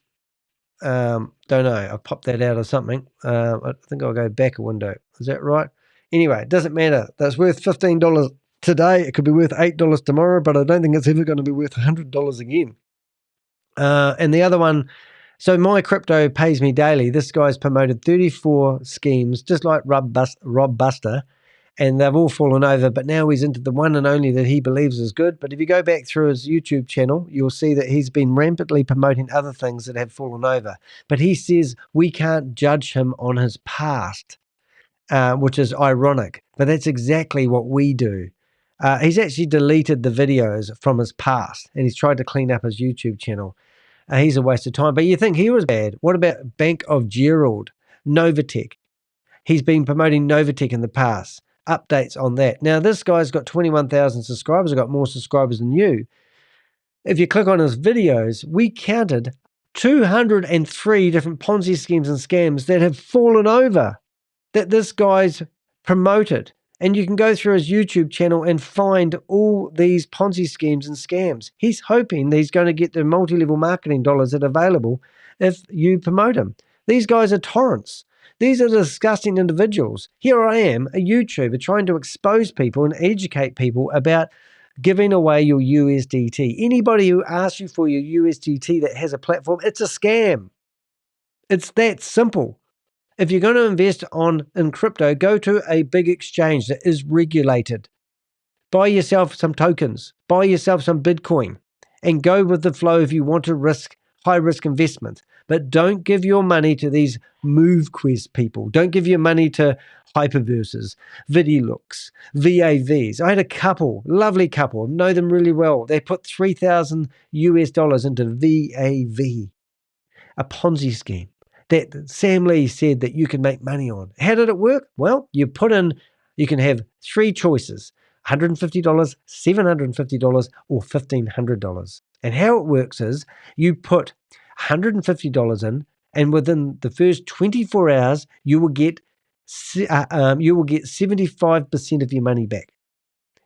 Don't know. I popped that out or something. I think I'll go back a window. Is that right? Anyway, it doesn't matter. That's worth $15 today. It could be worth $8 tomorrow, but I don't think it's ever going to be worth $100 again. And the other one, so my crypto pays me daily. This guy's promoted 34 schemes, just like Rob Buster, and they've all fallen over, but now he's into the one and only that he believes is good. But if you go back through his YouTube channel, you'll see that he's been rampantly promoting other things that have fallen over. But he says we can't judge him on his past, which is ironic, but that's exactly what we do. He's actually deleted the videos from his past, and he's tried to clean up his YouTube channel. He's a waste of time. But you think he was bad. What about Bank of Gerald, Novatech? He's been promoting Novatech in the past. Updates on that. Now, this guy's got 21,000 subscribers. I've got more subscribers than you. If you click on his videos, we counted 203 different Ponzi schemes and scams that have fallen over that this guy's promoted. And you can go through his YouTube channel and find all these Ponzi schemes and scams. He's hoping that he's going to get the multi-level marketing dollars that are available if you promote him. These guys are torrents. These are disgusting individuals. Here I am, a YouTuber, trying to expose people and educate people about giving away your USDT. Anybody who asks you for your USDT that has a platform, it's a scam. It's that simple. If you're going to invest in crypto, go to a big exchange that is regulated. Buy yourself some tokens. Buy yourself some Bitcoin. And go with the flow if you want to high-risk investment. But don't give your money to these MoveQuest people. Don't give your money to Hyperverses, Vidilooks, VAVs. I had a couple, lovely couple, know them really well. They put $3,000 into VAV, a Ponzi scheme that Sam Lee said that you can make money on. How did it work? Well, you can have three choices, $150, $750, or $1,500. And how it works is you put $150 in, and within the first 24 hours, you will get 75% of your money back.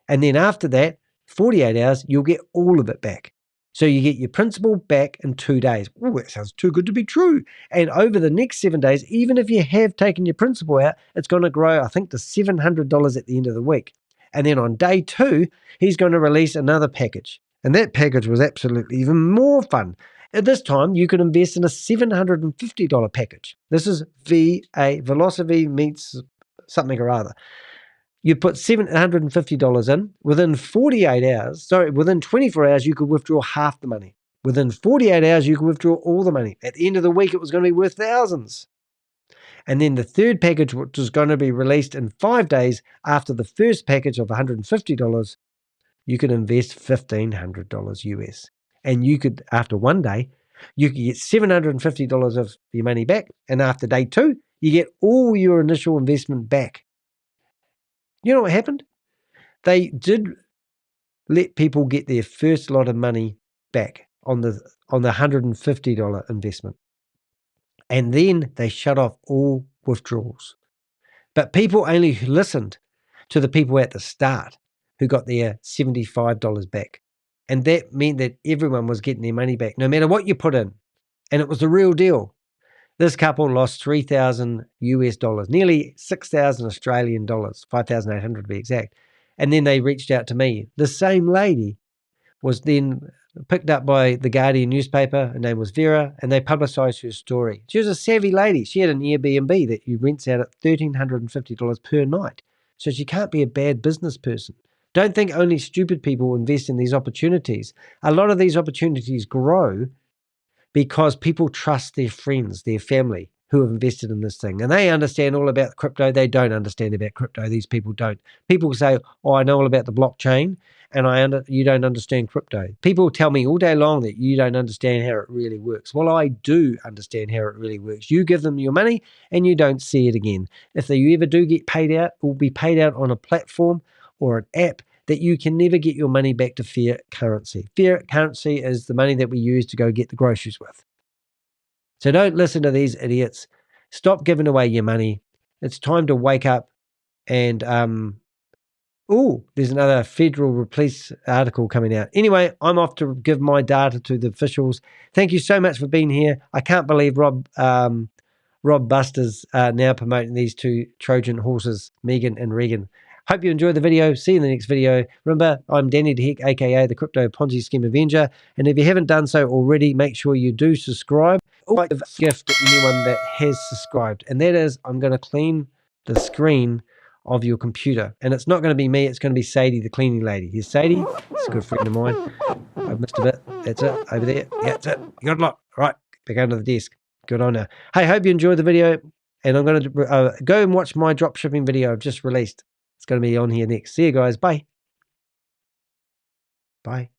And then after that, 48 hours, you'll get all of it back. So you get your principal back in 2 days. Oh, that sounds too good to be true. And over the next 7 days, even if you have taken your principal out, it's going to grow, I think, to $700 at the end of the week. And then on day 2, he's going to release another package. And that package was absolutely even more fun. At this time, you could invest in a $750 package. This is VA, Velocity meets something or other. You put $750 in. Within 24 hours, you could withdraw half the money. Within 48 hours, you could withdraw all the money. At the end of the week, it was going to be worth thousands. And then the third package, which was going to be released in 5 days after the first package of $150, you could invest $1,500 US. And you could, after 1 day, you could get $750 of your money back. And after day 2, you get all your initial investment back. You know what happened? They did let people get their first lot of money back on the $150 investment. And then they shut off all withdrawals. But people only listened to the people at the start who got their $75 back. And that meant that everyone was getting their money back, no matter what you put in. And it was the real deal. This couple lost $3,000, nearly 6,000 Australian dollars, 5,800 to be exact. And then they reached out to me. The same lady was then picked up by the Guardian newspaper. Her name was Vera, and they publicised her story. She was a savvy lady. She had an Airbnb that you rents out at $1,350 per night. So she can't be a bad business person. Don't think only stupid people invest in these opportunities. A lot of these opportunities grow because people trust their friends, their family who have invested in this thing. And they understand all about crypto. They don't understand about crypto. These people don't. People say, oh, I know all about the blockchain, and you don't understand crypto. People tell me all day long that you don't understand how it really works. Well, I do understand how it really works. You give them your money and you don't see it again. If you ever do get paid out, it will be paid out on a platform or an app that you can never get your money back to fiat currency. Fiat currency is the money that we use to go get the groceries with. So don't listen to these idiots. Stop giving away your money. It's time to wake up and Oh, there's another federal police article coming out. Anyway, I'm off to give my data to the officials. Thank you so much for being here. I can't believe Rob Buster's now promoting these two Trojan horses, Megan and Regan. Hope you enjoyed the video. See you in the next video. Remember, I'm Danny DeHeck, aka the Crypto Ponzi Scheme Avenger. And if you haven't done so already, make sure you do subscribe. I'd like to give a gift to anyone that has subscribed. And that is, I'm going to clean the screen of your computer. And it's not going to be me, it's going to be Sadie, the cleaning lady. Here's Sadie. It's a good friend of mine. I've missed a bit. That's it. Over there. Yeah, that's it. You got a lot. All right. Back under the desk. Good on her. Hey, hope you enjoyed the video. And I'm going to go and watch my drop shipping video I've just released. It's going to be on here next. See you guys. Bye. Bye.